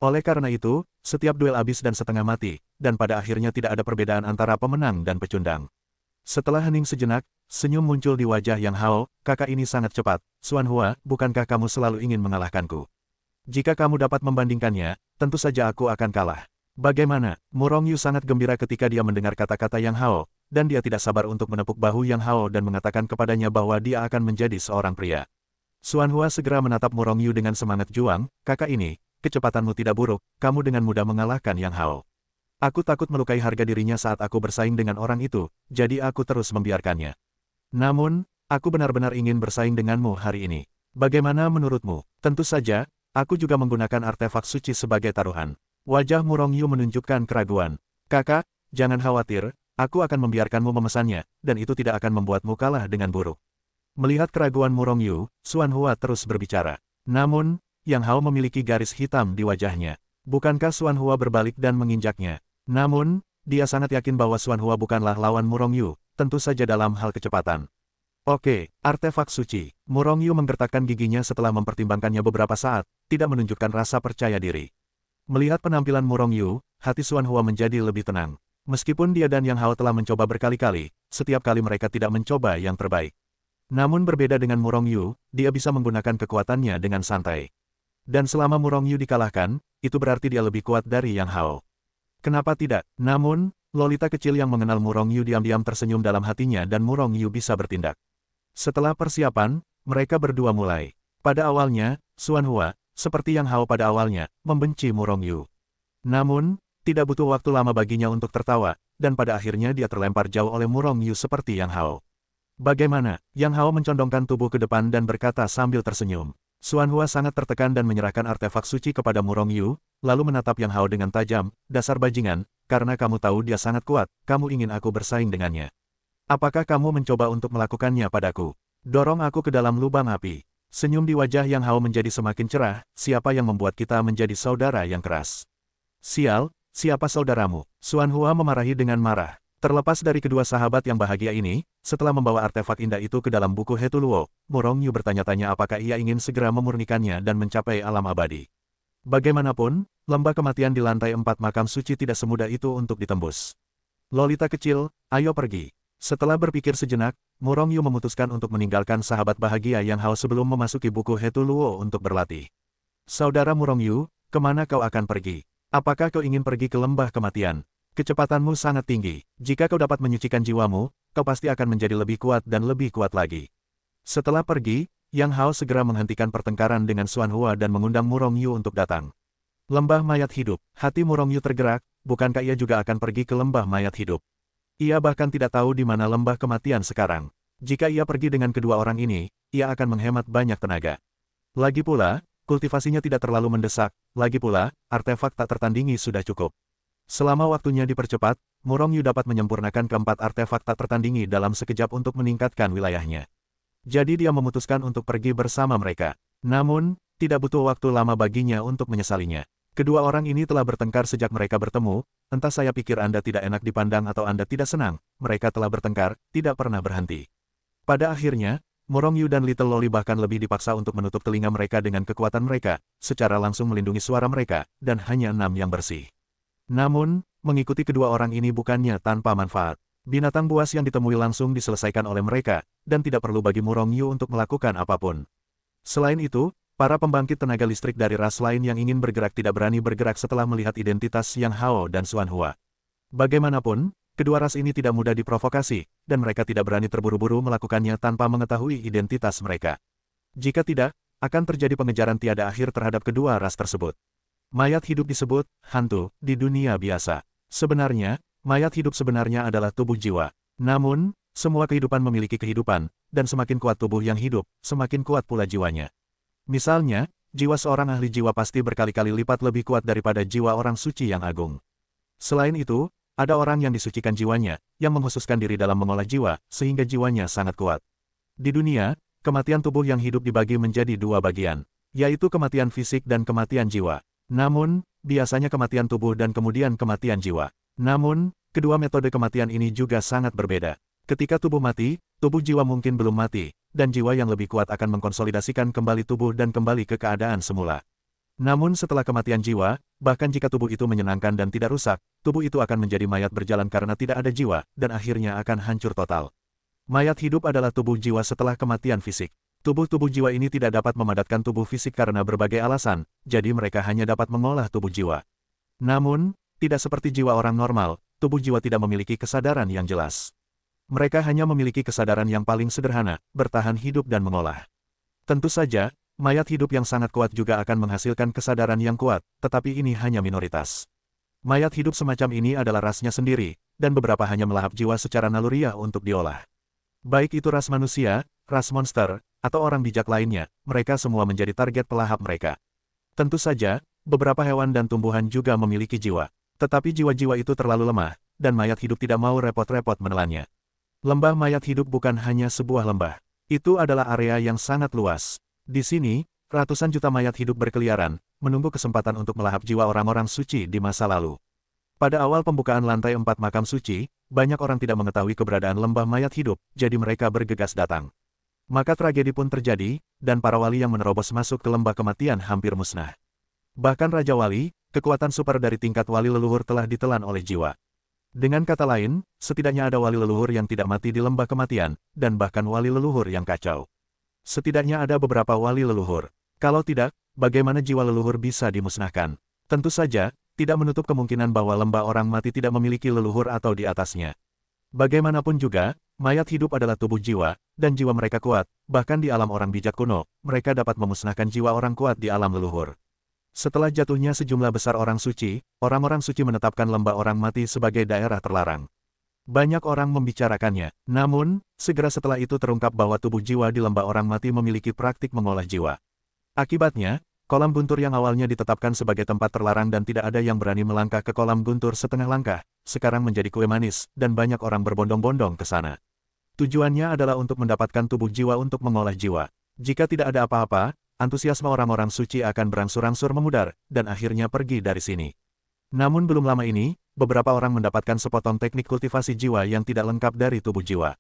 Oleh karena itu, setiap duel habis dan setengah mati, dan pada akhirnya tidak ada perbedaan antara pemenang dan pecundang. Setelah hening sejenak, senyum muncul di wajah Yang Hao, kakak ini sangat cepat. Xuanhua, bukankah kamu selalu ingin mengalahkanku? Jika kamu dapat membandingkannya, tentu saja aku akan kalah. Bagaimana? Murong Yu sangat gembira ketika dia mendengar kata-kata Yang Hao, dan dia tidak sabar untuk menepuk bahu Yang Hao dan mengatakan kepadanya bahwa dia akan menjadi seorang pria. Xuanhua segera menatap Murong Yu dengan semangat juang, kakak ini, kecepatanmu tidak buruk, kamu dengan mudah mengalahkan Yang Hao. Aku takut melukai harga dirinya saat aku bersaing dengan orang itu, jadi aku terus membiarkannya. Namun, aku benar-benar ingin bersaing denganmu hari ini. Bagaimana menurutmu? Tentu saja, aku juga menggunakan artefak suci sebagai taruhan. Wajah Murong Yu menunjukkan keraguan. Kakak, jangan khawatir, aku akan membiarkanmu memesannya, dan itu tidak akan membuatmu kalah dengan buruk. Melihat keraguan Murong Yu, Xuanhua terus berbicara. Namun, Yang Hao memiliki garis hitam di wajahnya. Bukankah Xuanhua berbalik dan menginjaknya? Namun, dia sangat yakin bahwa Xuanhua bukanlah lawan Murong Yu, tentu saja dalam hal kecepatan. Oke, artefak suci. Murong Yu menggertakkan giginya setelah mempertimbangkannya beberapa saat, tidak menunjukkan rasa percaya diri. Melihat penampilan Murong Yu, hati Xuanhua menjadi lebih tenang. Meskipun dia dan Yang Hao telah mencoba berkali-kali, setiap kali mereka tidak mencoba yang terbaik. Namun berbeda dengan Murong Yu, dia bisa menggunakan kekuatannya dengan santai. Dan selama Murong Yu dikalahkan, itu berarti dia lebih kuat dari Yang Hao. Kenapa tidak? Namun, Lolita kecil yang mengenal Murong Yu diam-diam tersenyum dalam hatinya dan Murong Yu bisa bertindak. Setelah persiapan, mereka berdua mulai. Pada awalnya, Xuanhua, seperti Yang Hao pada awalnya, membenci Murong Yu. Namun, tidak butuh waktu lama baginya untuk tertawa, dan pada akhirnya dia terlempar jauh oleh Murong Yu seperti Yang Hao. Bagaimana? Yang Hao mencondongkan tubuh ke depan dan berkata sambil tersenyum. Xuanhua sangat tertekan dan menyerahkan artefak suci kepada Murong Yu, lalu menatap Yang Hao dengan tajam, dasar bajingan, karena kamu tahu dia sangat kuat, kamu ingin aku bersaing dengannya. Apakah kamu mencoba untuk melakukannya padaku? Dorong aku ke dalam lubang api. Senyum di wajah Yang Hao menjadi semakin cerah, siapa yang membuat kita menjadi saudara yang keras? Sial, siapa saudaramu? Xuanhua memarahi dengan marah. Terlepas dari kedua sahabat yang bahagia ini, setelah membawa artefak indah itu ke dalam buku Hetuluo, Murong Yu bertanya-tanya apakah ia ingin segera memurnikannya dan mencapai alam abadi. Bagaimanapun, lembah kematian di lantai 4 makam suci tidak semudah itu untuk ditembus. Lolita kecil, ayo pergi. Setelah berpikir sejenak, Murong Yu memutuskan untuk meninggalkan sahabat bahagia Yang Hao sebelum memasuki buku Hetuluo untuk berlatih. Saudara Murong Yu, kemana kau akan pergi? Apakah kau ingin pergi ke lembah kematian? Kecepatanmu sangat tinggi. Jika kau dapat menyucikan jiwamu, kau pasti akan menjadi lebih kuat dan lebih kuat lagi. Setelah pergi, Yang Hao segera menghentikan pertengkaran dengan Xuanhua dan mengundang Murong Yu untuk datang. Lembah mayat hidup. Hati Murong Yu tergerak, bukankah ia juga akan pergi ke lembah mayat hidup? Ia bahkan tidak tahu di mana lembah kematian sekarang. Jika ia pergi dengan kedua orang ini, ia akan menghemat banyak tenaga. Lagi pula, kultivasinya tidak terlalu mendesak, lagi pula, artefak tak tertandingi sudah cukup. Selama waktunya dipercepat, Murong Yu dapat menyempurnakan keempat artefak tak tertandingi dalam sekejap untuk meningkatkan wilayahnya. Jadi dia memutuskan untuk pergi bersama mereka. Namun, tidak butuh waktu lama baginya untuk menyesalinya. Kedua orang ini telah bertengkar sejak mereka bertemu, entah saya pikir Anda tidak enak dipandang atau Anda tidak senang, mereka telah bertengkar, tidak pernah berhenti. Pada akhirnya, Murong Yu dan Little Loli bahkan lebih dipaksa untuk menutup telinga mereka dengan kekuatan mereka, secara langsung melindungi suara mereka, dan hanya 6 yang bersih. Namun, mengikuti kedua orang ini bukannya tanpa manfaat. Binatang buas yang ditemui langsung diselesaikan oleh mereka, dan tidak perlu bagi Murong Yu untuk melakukan apapun. Selain itu, para pembangkit tenaga listrik dari ras lain yang ingin bergerak tidak berani bergerak setelah melihat identitas Yang Hao dan Xuanhua. Bagaimanapun, kedua ras ini tidak mudah diprovokasi, dan mereka tidak berani terburu-buru melakukannya tanpa mengetahui identitas mereka. Jika tidak, akan terjadi pengejaran tiada akhir terhadap kedua ras tersebut. Mayat hidup disebut hantu di dunia biasa. Sebenarnya, mayat hidup sebenarnya adalah tubuh jiwa. Namun, semua kehidupan memiliki kehidupan, dan semakin kuat tubuh yang hidup, semakin kuat pula jiwanya. Misalnya, jiwa seorang ahli jiwa pasti berkali-kali lipat lebih kuat daripada jiwa orang suci yang agung. Selain itu, ada orang yang disucikan jiwanya, yang menghususkan diri dalam mengolah jiwa, sehingga jiwanya sangat kuat. Di dunia, kematian tubuh yang hidup dibagi menjadi dua bagian, yaitu kematian fisik dan kematian jiwa. Namun, biasanya kematian tubuh dan kemudian kematian jiwa. Namun, kedua metode kematian ini juga sangat berbeda. Ketika tubuh mati, tubuh jiwa mungkin belum mati, dan jiwa yang lebih kuat akan mengkonsolidasikan kembali tubuh dan kembali ke keadaan semula. Namun setelah kematian jiwa, bahkan jika tubuh itu menyenangkan dan tidak rusak, tubuh itu akan menjadi mayat berjalan karena tidak ada jiwa, dan akhirnya akan hancur total. Mayat hidup adalah tubuh jiwa setelah kematian fisik. Tubuh-tubuh jiwa ini tidak dapat memadatkan tubuh fisik karena berbagai alasan, jadi mereka hanya dapat mengolah tubuh jiwa. Namun, tidak seperti jiwa orang normal, tubuh jiwa tidak memiliki kesadaran yang jelas. Mereka hanya memiliki kesadaran yang paling sederhana, bertahan hidup dan mengolah. Tentu saja, mayat hidup yang sangat kuat juga akan menghasilkan kesadaran yang kuat, tetapi ini hanya minoritas. Mayat hidup semacam ini adalah rasnya sendiri, dan beberapa hanya melahap jiwa secara naluriah untuk diolah. Baik itu ras manusia, ras monster, atau orang bijak lainnya, mereka semua menjadi target pelahap mereka. Tentu saja, beberapa hewan dan tumbuhan juga memiliki jiwa. Tetapi jiwa-jiwa itu terlalu lemah, dan mayat hidup tidak mau repot-repot menelannya. Lembah mayat hidup bukan hanya sebuah lembah. Itu adalah area yang sangat luas. Di sini, ratusan juta mayat hidup berkeliaran, menunggu kesempatan untuk melahap jiwa orang-orang suci di masa lalu. Pada awal pembukaan lantai 4 makam suci, banyak orang tidak mengetahui keberadaan lembah mayat hidup, jadi mereka bergegas datang. Maka tragedi pun terjadi, dan para wali yang menerobos masuk ke lembah kematian hampir musnah. Bahkan Raja Wali, kekuatan super dari tingkat wali leluhur telah ditelan oleh jiwa. Dengan kata lain, setidaknya ada wali leluhur yang tidak mati di lembah kematian, dan bahkan wali leluhur yang kacau. Setidaknya ada beberapa wali leluhur. Kalau tidak, bagaimana jiwa leluhur bisa dimusnahkan? Tentu saja, tidak menutup kemungkinan bahwa lembah orang mati tidak memiliki leluhur atau di atasnya. Bagaimanapun juga, mayat hidup adalah tubuh jiwa, dan jiwa mereka kuat, bahkan di alam orang bijak kuno, mereka dapat memusnahkan jiwa orang kuat di alam leluhur. Setelah jatuhnya sejumlah besar orang suci, orang-orang suci menetapkan lembah orang mati sebagai daerah terlarang. Banyak orang membicarakannya, namun, segera setelah itu terungkap bahwa tubuh jiwa di lembah orang mati memiliki praktik mengolah jiwa. Akibatnya, kolam guntur yang awalnya ditetapkan sebagai tempat terlarang dan tidak ada yang berani melangkah ke kolam guntur setengah langkah, sekarang menjadi kue manis, dan banyak orang berbondong-bondong ke sana. Tujuannya adalah untuk mendapatkan tubuh jiwa untuk mengolah jiwa. Jika tidak ada apa-apa, antusiasme orang-orang suci akan berangsur-angsur memudar, dan akhirnya pergi dari sini. Namun belum lama ini, beberapa orang mendapatkan sepotong teknik kultivasi jiwa yang tidak lengkap dari tubuh jiwa.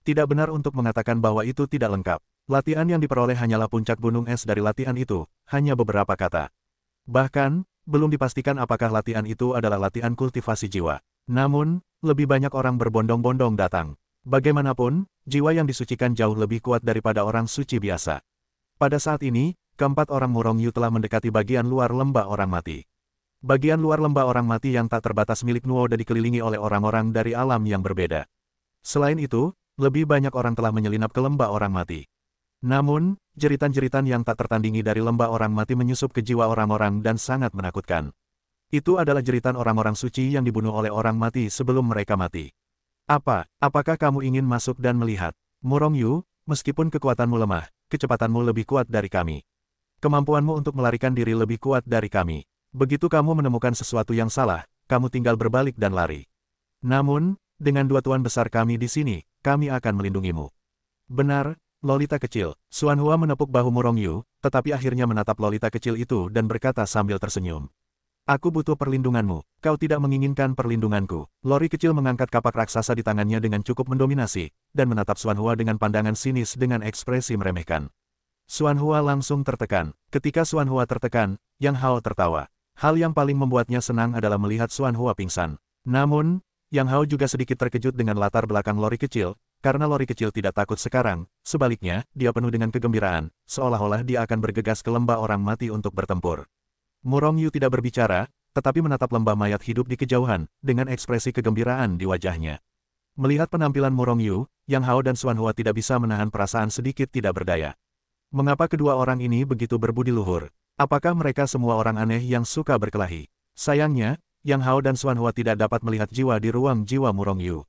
Tidak benar untuk mengatakan bahwa itu tidak lengkap. Latihan yang diperoleh hanyalah puncak gunung es dari latihan itu, hanya beberapa kata. Bahkan, belum dipastikan apakah latihan itu adalah latihan kultivasi jiwa. Namun, lebih banyak orang berbondong-bondong datang. Bagaimanapun, jiwa yang disucikan jauh lebih kuat daripada orang suci biasa. Pada saat ini, keempat orang Murongyu telah mendekati bagian luar lembah orang mati. Bagian luar lembah orang mati yang tak terbatas milik Nuoda dikelilingi oleh orang-orang dari alam yang berbeda. Selain itu, lebih banyak orang telah menyelinap ke lembah orang mati. Namun, jeritan-jeritan yang tak tertandingi dari lembah orang mati menyusup ke jiwa orang-orang dan sangat menakutkan. Itu adalah jeritan orang-orang suci yang dibunuh oleh orang mati sebelum mereka mati. Apakah kamu ingin masuk dan melihat? Murongyu, meskipun kekuatanmu lemah, kecepatanmu lebih kuat dari kami. Kemampuanmu untuk melarikan diri lebih kuat dari kami. Begitu kamu menemukan sesuatu yang salah, kamu tinggal berbalik dan lari. Namun, dengan dua tuan besar kami di sini, kami akan melindungimu. Benar, Lolita kecil. Xuanhua menepuk bahu Murongyu, tetapi akhirnya menatap Lolita kecil itu dan berkata sambil tersenyum. Aku butuh perlindunganmu, kau tidak menginginkan perlindunganku. Lori kecil mengangkat kapak raksasa di tangannya dengan cukup mendominasi, dan menatap Xuanhua dengan pandangan sinis dengan ekspresi meremehkan. Xuanhua langsung tertekan. Ketika Xuanhua tertekan, Yang Hao tertawa. Hal yang paling membuatnya senang adalah melihat Xuanhua pingsan. Namun, Yang Hao juga sedikit terkejut dengan latar belakang Lori kecil, karena Lori kecil tidak takut sekarang, sebaliknya, dia penuh dengan kegembiraan, seolah-olah dia akan bergegas ke lembah orang mati untuk bertempur. Murongyu tidak berbicara, tetapi menatap lembah mayat hidup di kejauhan, dengan ekspresi kegembiraan di wajahnya. Melihat penampilan Murongyu, Yang Hao dan Xuanhua tidak bisa menahan perasaan sedikit tidak berdaya. Mengapa kedua orang ini begitu berbudi luhur? Apakah mereka semua orang aneh yang suka berkelahi? Sayangnya, Yang Hao dan Xuanhua tidak dapat melihat jiwa di ruang jiwa Murongyu.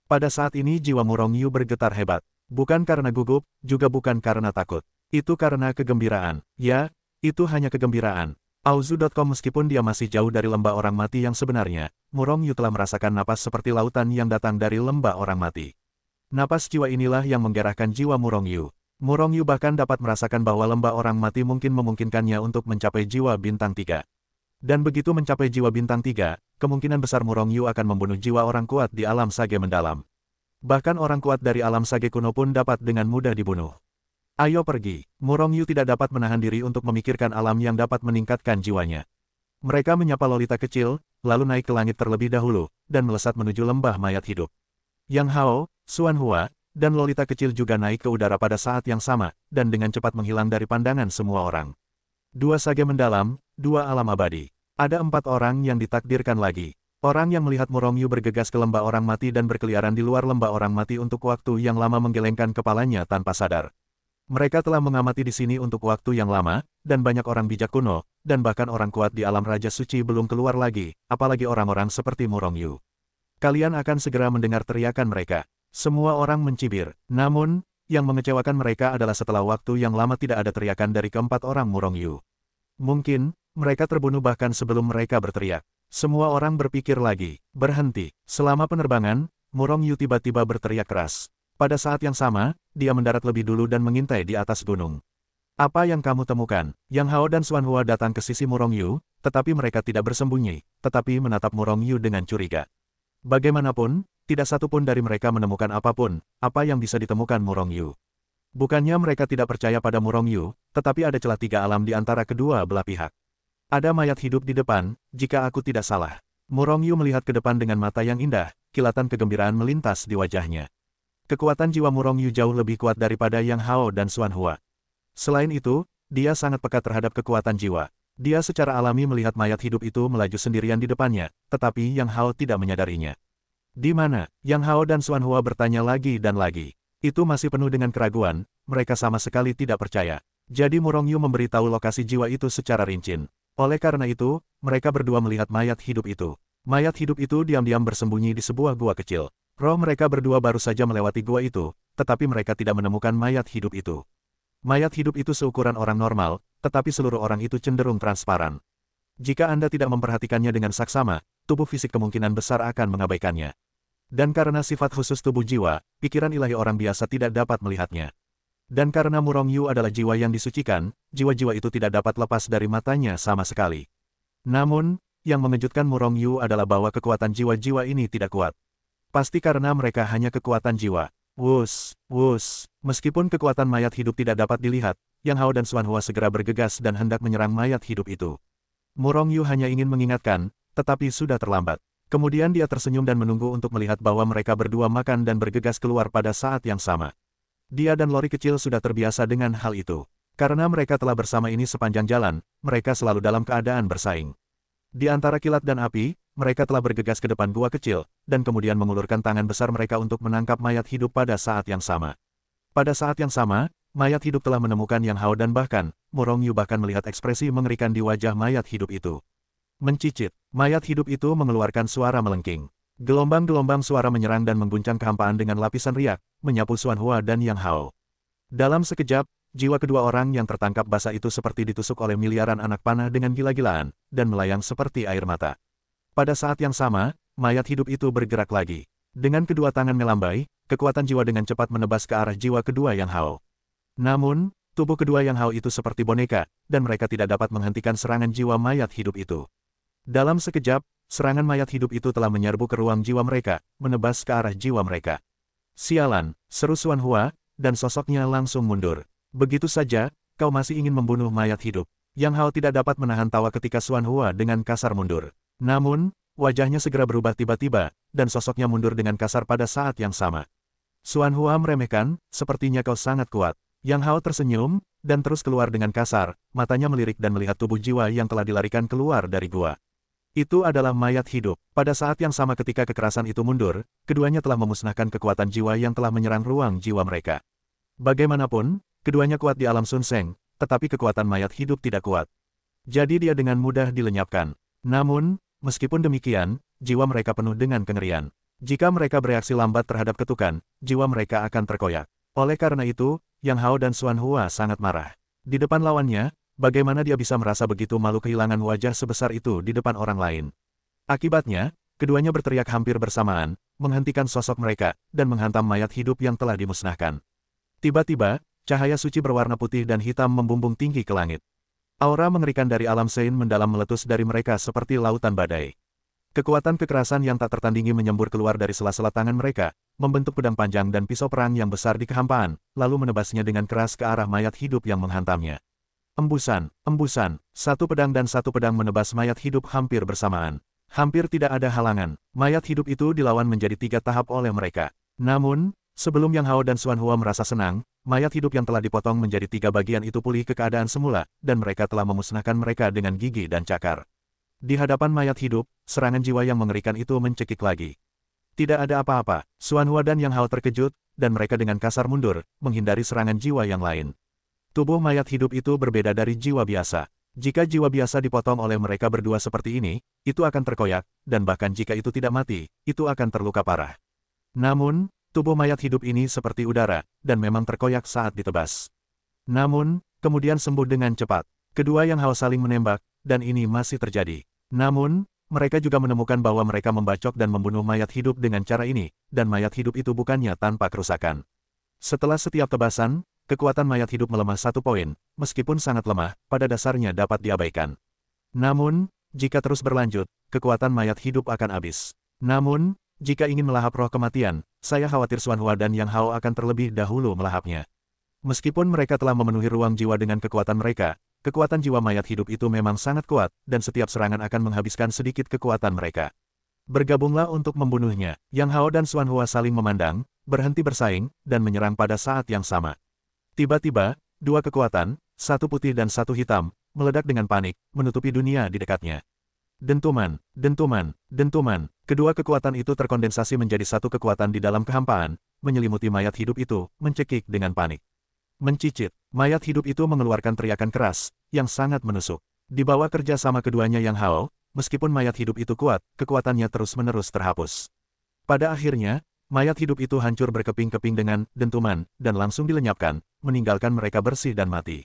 Pada saat ini jiwa Murongyu bergetar hebat. Bukan karena gugup, juga bukan karena takut. Itu karena kegembiraan. Ya, itu hanya kegembiraan. Auzu.com meskipun dia masih jauh dari lembah orang mati yang sebenarnya, Murong Yu telah merasakan napas seperti lautan yang datang dari lembah orang mati. Napas jiwa inilah yang menggerakkan jiwa Murong Yu. Murong Yu bahkan dapat merasakan bahwa lembah orang mati mungkin memungkinkannya untuk mencapai jiwa bintang 3. Dan begitu mencapai jiwa bintang 3, kemungkinan besar Murong Yu akan membunuh jiwa orang kuat di alam sage mendalam. Bahkan orang kuat dari alam sage kuno pun dapat dengan mudah dibunuh. Ayo pergi. Murong Yu tidak dapat menahan diri untuk memikirkan alam yang dapat meningkatkan jiwanya. Mereka menyapa Lolita kecil, lalu naik ke langit terlebih dahulu, dan melesat menuju lembah mayat hidup. Yang Hao, Xuan Hua, dan Lolita kecil juga naik ke udara pada saat yang sama, dan dengan cepat menghilang dari pandangan semua orang. 2 sage mendalam, 2 alam abadi. Ada 4 orang yang ditakdirkan lagi. Orang yang melihat Murong Yu bergegas ke lembah orang mati dan berkeliaran di luar lembah orang mati untuk waktu yang lama menggelengkan kepalanya tanpa sadar. Mereka telah mengamati di sini untuk waktu yang lama, dan banyak orang bijak kuno, dan bahkan orang kuat di alam Raja Suci belum keluar lagi, apalagi orang-orang seperti Murong Yu. Kalian akan segera mendengar teriakan mereka. Semua orang mencibir, namun, yang mengecewakan mereka adalah setelah waktu yang lama tidak ada teriakan dari keempat orang Murong Yu. Mungkin, mereka terbunuh bahkan sebelum mereka berteriak. Semua orang berpikir lagi, berhenti. Selama penerbangan, Murong Yu tiba-tiba berteriak keras. Pada saat yang sama, dia mendarat lebih dulu dan mengintai di atas gunung. Apa yang kamu temukan? Yang Hao dan Xuan Hua datang ke sisi Murong Yu, tetapi mereka tidak bersembunyi, tetapi menatap Murong Yu dengan curiga. Bagaimanapun, tidak satu pun dari mereka menemukan apapun, apa yang bisa ditemukan Murong Yu. Bukannya mereka tidak percaya pada Murong Yu, tetapi ada celah 3 alam di antara kedua belah pihak. Ada mayat hidup di depan, jika aku tidak salah. Murong Yu melihat ke depan dengan mata yang indah, kilatan kegembiraan melintas di wajahnya. Kekuatan jiwa Murong Yu jauh lebih kuat daripada Yang Hao dan Xuan Hua. Selain itu, dia sangat peka terhadap kekuatan jiwa. Dia secara alami melihat mayat hidup itu melaju sendirian di depannya, tetapi Yang Hao tidak menyadarinya. Di mana? Yang Hao dan Xuan Hua bertanya lagi dan lagi. Itu masih penuh dengan keraguan, mereka sama sekali tidak percaya. Jadi Murong Yu memberitahu lokasi jiwa itu secara rinci. Oleh karena itu, mereka berdua melihat mayat hidup itu. Mayat hidup itu diam-diam bersembunyi di sebuah gua kecil. Roh mereka berdua baru saja melewati gua itu, tetapi mereka tidak menemukan mayat hidup itu. Mayat hidup itu seukuran orang normal, tetapi seluruh orang itu cenderung transparan. Jika Anda tidak memperhatikannya dengan saksama, tubuh fisik kemungkinan besar akan mengabaikannya. Dan karena sifat khusus tubuh jiwa, pikiran ilahi orang biasa tidak dapat melihatnya. Dan karena Murong Yu adalah jiwa yang disucikan, jiwa-jiwa itu tidak dapat lepas dari matanya sama sekali. Namun, yang mengejutkan Murong Yu adalah bahwa kekuatan jiwa-jiwa ini tidak kuat. Pasti karena mereka hanya kekuatan jiwa. Wus, wus. Meskipun kekuatan mayat hidup tidak dapat dilihat, Yang Hao dan Xuan Hua segera bergegas dan hendak menyerang mayat hidup itu. Murong Yu hanya ingin mengingatkan, tetapi sudah terlambat. Kemudian dia tersenyum dan menunggu untuk melihat bahwa mereka berdua makan dan bergegas keluar pada saat yang sama. Dia dan Lori kecil sudah terbiasa dengan hal itu. Karena mereka telah bersama ini sepanjang jalan, mereka selalu dalam keadaan bersaing. Di antara kilat dan api, mereka telah bergegas ke depan gua kecil, dan kemudian mengulurkan tangan besar mereka untuk menangkap mayat hidup pada saat yang sama. Pada saat yang sama, mayat hidup telah menemukan Yang Hao dan bahkan, Murong Yu bahkan melihat ekspresi mengerikan di wajah mayat hidup itu. Mencicit, mayat hidup itu mengeluarkan suara melengking. Gelombang-gelombang suara menyerang dan mengguncang kehampaan dengan lapisan riak, menyapu Xuan Hua dan Yang Hao. Dalam sekejap, jiwa kedua orang yang tertangkap basah itu seperti ditusuk oleh miliaran anak panah dengan gila-gilaan, dan melayang seperti air mata. Pada saat yang sama, mayat hidup itu bergerak lagi. Dengan kedua tangan melambai, kekuatan jiwa dengan cepat menebas ke arah jiwa kedua Yang Hao. Namun, tubuh kedua Yang Hao itu seperti boneka, dan mereka tidak dapat menghentikan serangan jiwa mayat hidup itu. Dalam sekejap, serangan mayat hidup itu telah menyerbu ke ruang jiwa mereka, menebas ke arah jiwa mereka. Sialan, seru Xuan Hua, dan sosoknya langsung mundur. Begitu saja, kau masih ingin membunuh mayat hidup. Yang Hao tidak dapat menahan tawa ketika Xuan Hua dengan kasar mundur. Namun, wajahnya segera berubah tiba-tiba, dan sosoknya mundur dengan kasar pada saat yang sama. Xuan Hua meremehkan, sepertinya kau sangat kuat. Yang Hao tersenyum, dan terus keluar dengan kasar, matanya melirik dan melihat tubuh jiwa yang telah dilarikan keluar dari gua. Itu adalah mayat hidup. Pada saat yang sama ketika kekerasan itu mundur, keduanya telah memusnahkan kekuatan jiwa yang telah menyerang ruang jiwa mereka. Bagaimanapun, keduanya kuat di alam Sun Seng, tetapi kekuatan mayat hidup tidak kuat. Jadi dia dengan mudah dilenyapkan. Namun, meskipun demikian, jiwa mereka penuh dengan kengerian. Jika mereka bereaksi lambat terhadap ketukan, jiwa mereka akan terkoyak. Oleh karena itu, Yang Hao dan Xuan Hua sangat marah. Di depan lawannya, bagaimana dia bisa merasa begitu malu kehilangan wajah sebesar itu di depan orang lain. Akibatnya, keduanya berteriak hampir bersamaan, menghentikan sosok mereka, dan menghantam mayat hidup yang telah dimusnahkan. Tiba-tiba, cahaya suci berwarna putih dan hitam membumbung tinggi ke langit. Aura mengerikan dari alam Sein mendalam meletus dari mereka seperti lautan badai. Kekuatan kekerasan yang tak tertandingi menyembur keluar dari sela-sela tangan mereka, membentuk pedang panjang dan pisau perang yang besar di kehampaan, lalu menebasnya dengan keras ke arah mayat hidup yang menghantamnya. Embusan, embusan, satu pedang dan satu pedang menebas mayat hidup hampir bersamaan. Hampir tidak ada halangan, mayat hidup itu dilawan menjadi 3 tahap oleh mereka. Namun, sebelum Yang Hao dan Xuan Hua merasa senang, mayat hidup yang telah dipotong menjadi 3 bagian itu pulih ke keadaan semula, dan mereka telah memusnahkan mereka dengan gigi dan cakar. Di hadapan mayat hidup, serangan jiwa yang mengerikan itu mencekik lagi. Tidak ada apa-apa, Xuan Hua dan Yang Hao terkejut, dan mereka dengan kasar mundur, menghindari serangan jiwa yang lain. Tubuh mayat hidup itu berbeda dari jiwa biasa. Jika jiwa biasa dipotong oleh mereka berdua seperti ini, itu akan terkoyak, dan bahkan jika itu tidak mati, itu akan terluka parah. Namun, tubuh mayat hidup ini seperti udara, dan memang terkoyak saat ditebas. Namun, kemudian sembuh dengan cepat. Kedua Yang Hao saling menembak, dan ini masih terjadi. Namun, mereka juga menemukan bahwa mereka membacok dan membunuh mayat hidup dengan cara ini, dan mayat hidup itu bukannya tanpa kerusakan. Setelah setiap tebasan, kekuatan mayat hidup melemah 1 poin, meskipun sangat lemah, pada dasarnya dapat diabaikan. Namun, jika terus berlanjut, kekuatan mayat hidup akan habis. Namun, jika ingin melahap roh kematian, saya khawatir Xuan Hua dan Yang Hao akan terlebih dahulu melahapnya. Meskipun mereka telah memenuhi ruang jiwa dengan kekuatan mereka, kekuatan jiwa mayat hidup itu memang sangat kuat, dan setiap serangan akan menghabiskan sedikit kekuatan mereka. Bergabunglah untuk membunuhnya. Yang Hao dan Xuan Hua saling memandang, berhenti bersaing, dan menyerang pada saat yang sama. Tiba-tiba, 2 kekuatan, satu putih dan satu hitam, meledak dengan panik, menutupi dunia di dekatnya. Dentuman, dentuman, dentuman. Kedua kekuatan itu terkondensasi menjadi satu kekuatan di dalam kehampaan, menyelimuti mayat hidup itu, mencekik dengan panik. Mencicit, mayat hidup itu mengeluarkan teriakan keras, yang sangat menusuk. Di bawah kerja sama keduanya Yang Hao, meskipun mayat hidup itu kuat, kekuatannya terus-menerus terhapus. Pada akhirnya, mayat hidup itu hancur berkeping-keping dengan dentuman, dan langsung dilenyapkan, meninggalkan mereka bersih dan mati.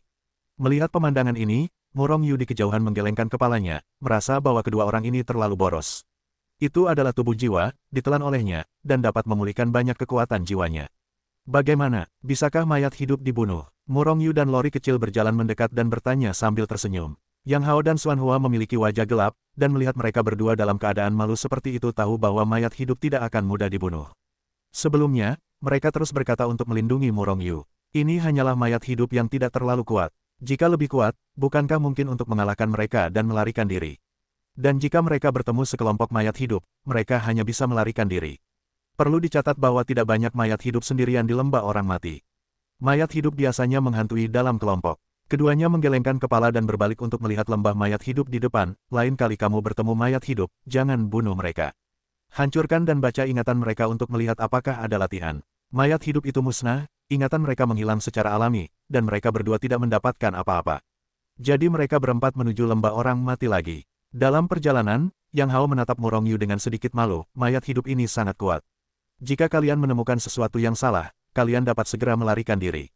Melihat pemandangan ini, Murong Yu di kejauhan menggelengkan kepalanya, merasa bahwa kedua orang ini terlalu boros. Itu adalah tubuh jiwa, ditelan olehnya, dan dapat memulihkan banyak kekuatan jiwanya. Bagaimana, bisakah mayat hidup dibunuh? Murong Yu dan Lori kecil berjalan mendekat dan bertanya sambil tersenyum. Yang Hao dan Xuan Hua memiliki wajah gelap, dan melihat mereka berdua dalam keadaan malu seperti itu tahu bahwa mayat hidup tidak akan mudah dibunuh. Sebelumnya, mereka terus berkata untuk melindungi Murong Yu. Ini hanyalah mayat hidup yang tidak terlalu kuat. Jika lebih kuat, bukankah mungkin untuk mengalahkan mereka dan melarikan diri? Dan jika mereka bertemu sekelompok mayat hidup, mereka hanya bisa melarikan diri. Perlu dicatat bahwa tidak banyak mayat hidup sendirian di lembah orang mati. Mayat hidup biasanya menghantui dalam kelompok. Keduanya menggelengkan kepala dan berbalik untuk melihat lembah mayat hidup di depan. Lain kali kamu bertemu mayat hidup, jangan bunuh mereka. Hancurkan dan baca ingatan mereka untuk melihat apakah ada latihan. Mayat hidup itu musnah, ingatan mereka menghilang secara alami, dan mereka berdua tidak mendapatkan apa-apa. Jadi mereka berempat menuju lembah orang mati lagi. Dalam perjalanan, Yang Hao menatap Murong Yu dengan sedikit malu, mayat hidup ini sangat kuat. Jika kalian menemukan sesuatu yang salah, kalian dapat segera melarikan diri.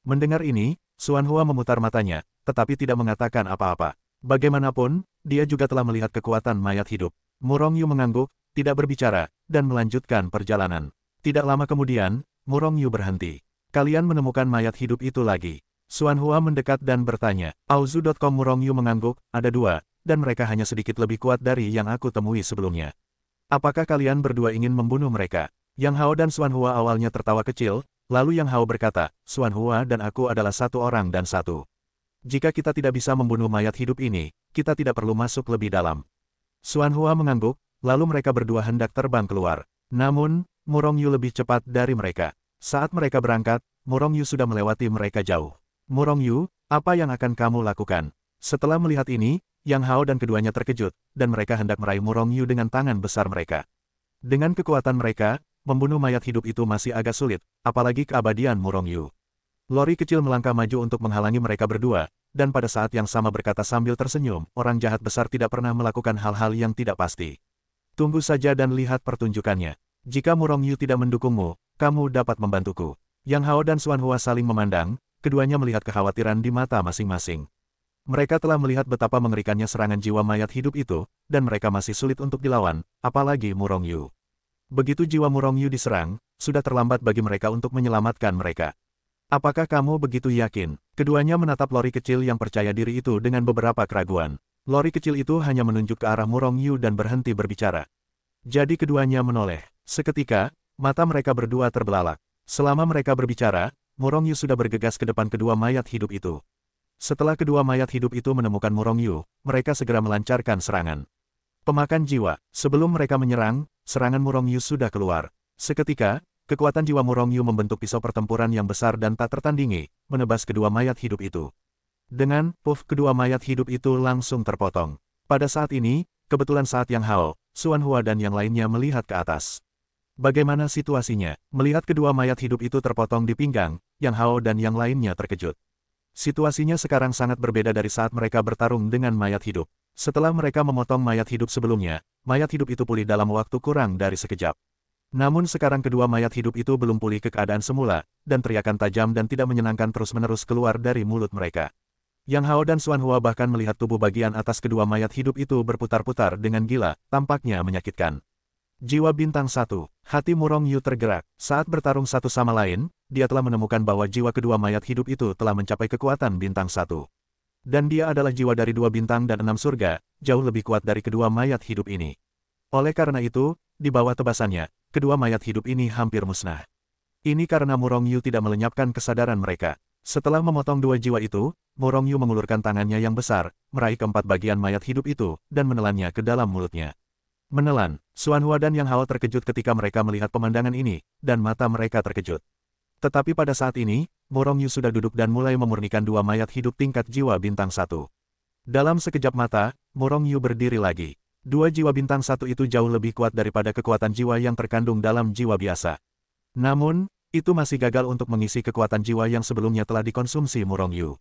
Mendengar ini, Xuan Hua memutar matanya, tetapi tidak mengatakan apa-apa. Bagaimanapun, dia juga telah melihat kekuatan mayat hidup. Murong Yu mengangguk, tidak berbicara, dan melanjutkan perjalanan. Tidak lama kemudian, Murong Yu berhenti. Kalian menemukan mayat hidup itu lagi. Xuan Hua mendekat dan bertanya. Auzu.com Murong Yu mengangguk, ada 2, dan mereka hanya sedikit lebih kuat dari yang aku temui sebelumnya. Apakah kalian berdua ingin membunuh mereka? Yang Hao dan Xuan Hua awalnya tertawa kecil, lalu Yang Hao berkata, Xuan Hua dan aku adalah satu orang dan satu. Jika kita tidak bisa membunuh mayat hidup ini, kita tidak perlu masuk lebih dalam. Xuan Hua mengangguk, lalu mereka berdua hendak terbang keluar. Namun, Murong Yu lebih cepat dari mereka. Saat mereka berangkat, Murong Yu sudah melewati mereka jauh. Murong Yu, apa yang akan kamu lakukan? Setelah melihat ini, Yang Hao dan keduanya terkejut, dan mereka hendak meraih Murong Yu dengan tangan besar mereka. Dengan kekuatan mereka, membunuh mayat hidup itu masih agak sulit, apalagi keabadian Murong Yu. Lori kecil melangkah maju untuk menghalangi mereka berdua, dan pada saat yang sama berkata sambil tersenyum, orang jahat besar tidak pernah melakukan hal-hal yang tidak pasti. Tunggu saja dan lihat pertunjukannya. Jika Murong Yu tidak mendukungmu, kamu dapat membantuku. Yang Hao dan Xuan Hua saling memandang, keduanya melihat kekhawatiran di mata masing-masing. Mereka telah melihat betapa mengerikannya serangan jiwa mayat hidup itu, dan mereka masih sulit untuk dilawan, apalagi Murong Yu. Begitu jiwa Murong Yu diserang, sudah terlambat bagi mereka untuk menyelamatkan mereka. Apakah kamu begitu yakin? Keduanya menatap lori kecil yang percaya diri itu dengan beberapa keraguan. Lori kecil itu hanya menunjuk ke arah Murong Yu dan berhenti berbicara. Jadi keduanya menoleh. Seketika, mata mereka berdua terbelalak. Selama mereka berbicara, Murong Yu sudah bergegas ke depan kedua mayat hidup itu. Setelah kedua mayat hidup itu menemukan Murong Yu, mereka segera melancarkan serangan. Pemakan jiwa. Sebelum mereka menyerang, serangan Murong Yu sudah keluar. Seketika, kekuatan jiwa Murong Yu membentuk pisau pertempuran yang besar dan tak tertandingi, menebas kedua mayat hidup itu. Dengan puff, kedua mayat hidup itu langsung terpotong. Pada saat ini, kebetulan saat Yang Hao, Xuan Hua dan yang lainnya melihat ke atas. Bagaimana situasinya? Melihat kedua mayat hidup itu terpotong di pinggang, Yang Hao dan yang lainnya terkejut. Situasinya sekarang sangat berbeda dari saat mereka bertarung dengan mayat hidup. Setelah mereka memotong mayat hidup sebelumnya, mayat hidup itu pulih dalam waktu kurang dari sekejap. Namun sekarang kedua mayat hidup itu belum pulih ke keadaan semula, dan teriakan tajam dan tidak menyenangkan terus-menerus keluar dari mulut mereka. Yang Hao dan Xuan Hua bahkan melihat tubuh bagian atas kedua mayat hidup itu berputar-putar dengan gila, tampaknya menyakitkan. Jiwa bintang 1, hati Murong Yu tergerak. Saat bertarung satu sama lain, dia telah menemukan bahwa jiwa kedua mayat hidup itu telah mencapai kekuatan bintang 1. Dan dia adalah jiwa dari 2 bintang dan 6 surga, jauh lebih kuat dari kedua mayat hidup ini. Oleh karena itu, di bawah tebasannya, kedua mayat hidup ini hampir musnah. Ini karena Murong Yu tidak melenyapkan kesadaran mereka. Setelah memotong 2 jiwa itu, Murong Yu mengulurkan tangannya yang besar, meraih keempat bagian mayat hidup itu, dan menelannya ke dalam mulutnya. Menelan, Xuan Hua dan Yang Hao terkejut ketika mereka melihat pemandangan ini, dan mata mereka terkejut. Tetapi pada saat ini, Murong Yu sudah duduk dan mulai memurnikan 2 mayat hidup tingkat jiwa bintang 1. Dalam sekejap mata, Murong Yu berdiri lagi. 2 jiwa bintang 1 itu jauh lebih kuat daripada kekuatan jiwa yang terkandung dalam jiwa biasa. Namun, itu masih gagal untuk mengisi kekuatan jiwa yang sebelumnya telah dikonsumsi Murong Yu.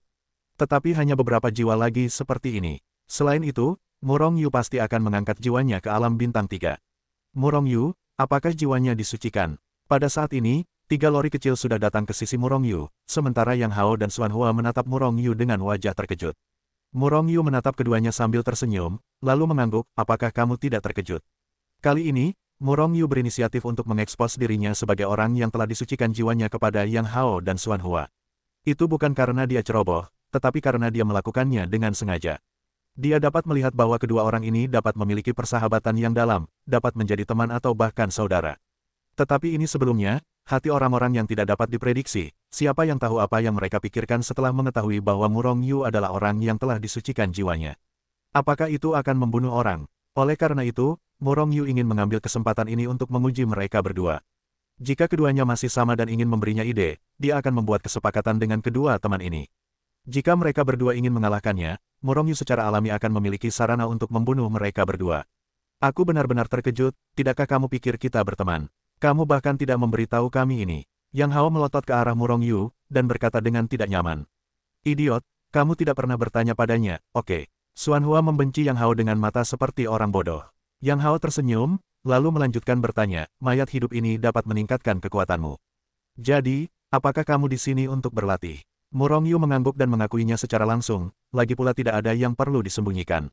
Tetapi hanya beberapa jiwa lagi seperti ini. Selain itu, Murong Yu pasti akan mengangkat jiwanya ke alam bintang 3. Murong Yu, apakah jiwanya disucikan? Pada saat ini, 3 lori kecil sudah datang ke sisi Murong Yu, sementara Yang Hao dan Xuan Hua menatap Murong Yu dengan wajah terkejut. Murong Yu menatap keduanya sambil tersenyum, lalu mengangguk, apakah kamu tidak terkejut? Kali ini, Murong Yu berinisiatif untuk mengekspos dirinya sebagai orang yang telah disucikan jiwanya kepada Yang Hao dan Xuan Hua. Itu bukan karena dia ceroboh, tetapi karena dia melakukannya dengan sengaja. Dia dapat melihat bahwa kedua orang ini dapat memiliki persahabatan yang dalam, dapat menjadi teman atau bahkan saudara. Tetapi ini sebelumnya, hati orang-orang yang tidak dapat diprediksi, siapa yang tahu apa yang mereka pikirkan setelah mengetahui bahwa Murong Yu adalah orang yang telah disucikan jiwanya. Apakah itu akan membunuh orang? Oleh karena itu, Murong Yu ingin mengambil kesempatan ini untuk menguji mereka berdua. Jika keduanya masih sama dan ingin memberinya ide, dia akan membuat kesepakatan dengan kedua teman ini. Jika mereka berdua ingin mengalahkannya, Murong Yu secara alami akan memiliki sarana untuk membunuh mereka berdua. Aku benar-benar terkejut, tidakkah kamu pikir kita berteman? Kamu bahkan tidak memberitahu kami ini. Yang Hao melotot ke arah Murong Yu, dan berkata dengan tidak nyaman. Idiot, kamu tidak pernah bertanya padanya, oke. Xuan Hua membenci Yang Hao dengan mata seperti orang bodoh. Yang Hao tersenyum, lalu melanjutkan bertanya, mayat hidup ini dapat meningkatkan kekuatanmu. Jadi, apakah kamu di sini untuk berlatih? Murong Yu mengangguk dan mengakuinya secara langsung, lagi pula tidak ada yang perlu disembunyikan.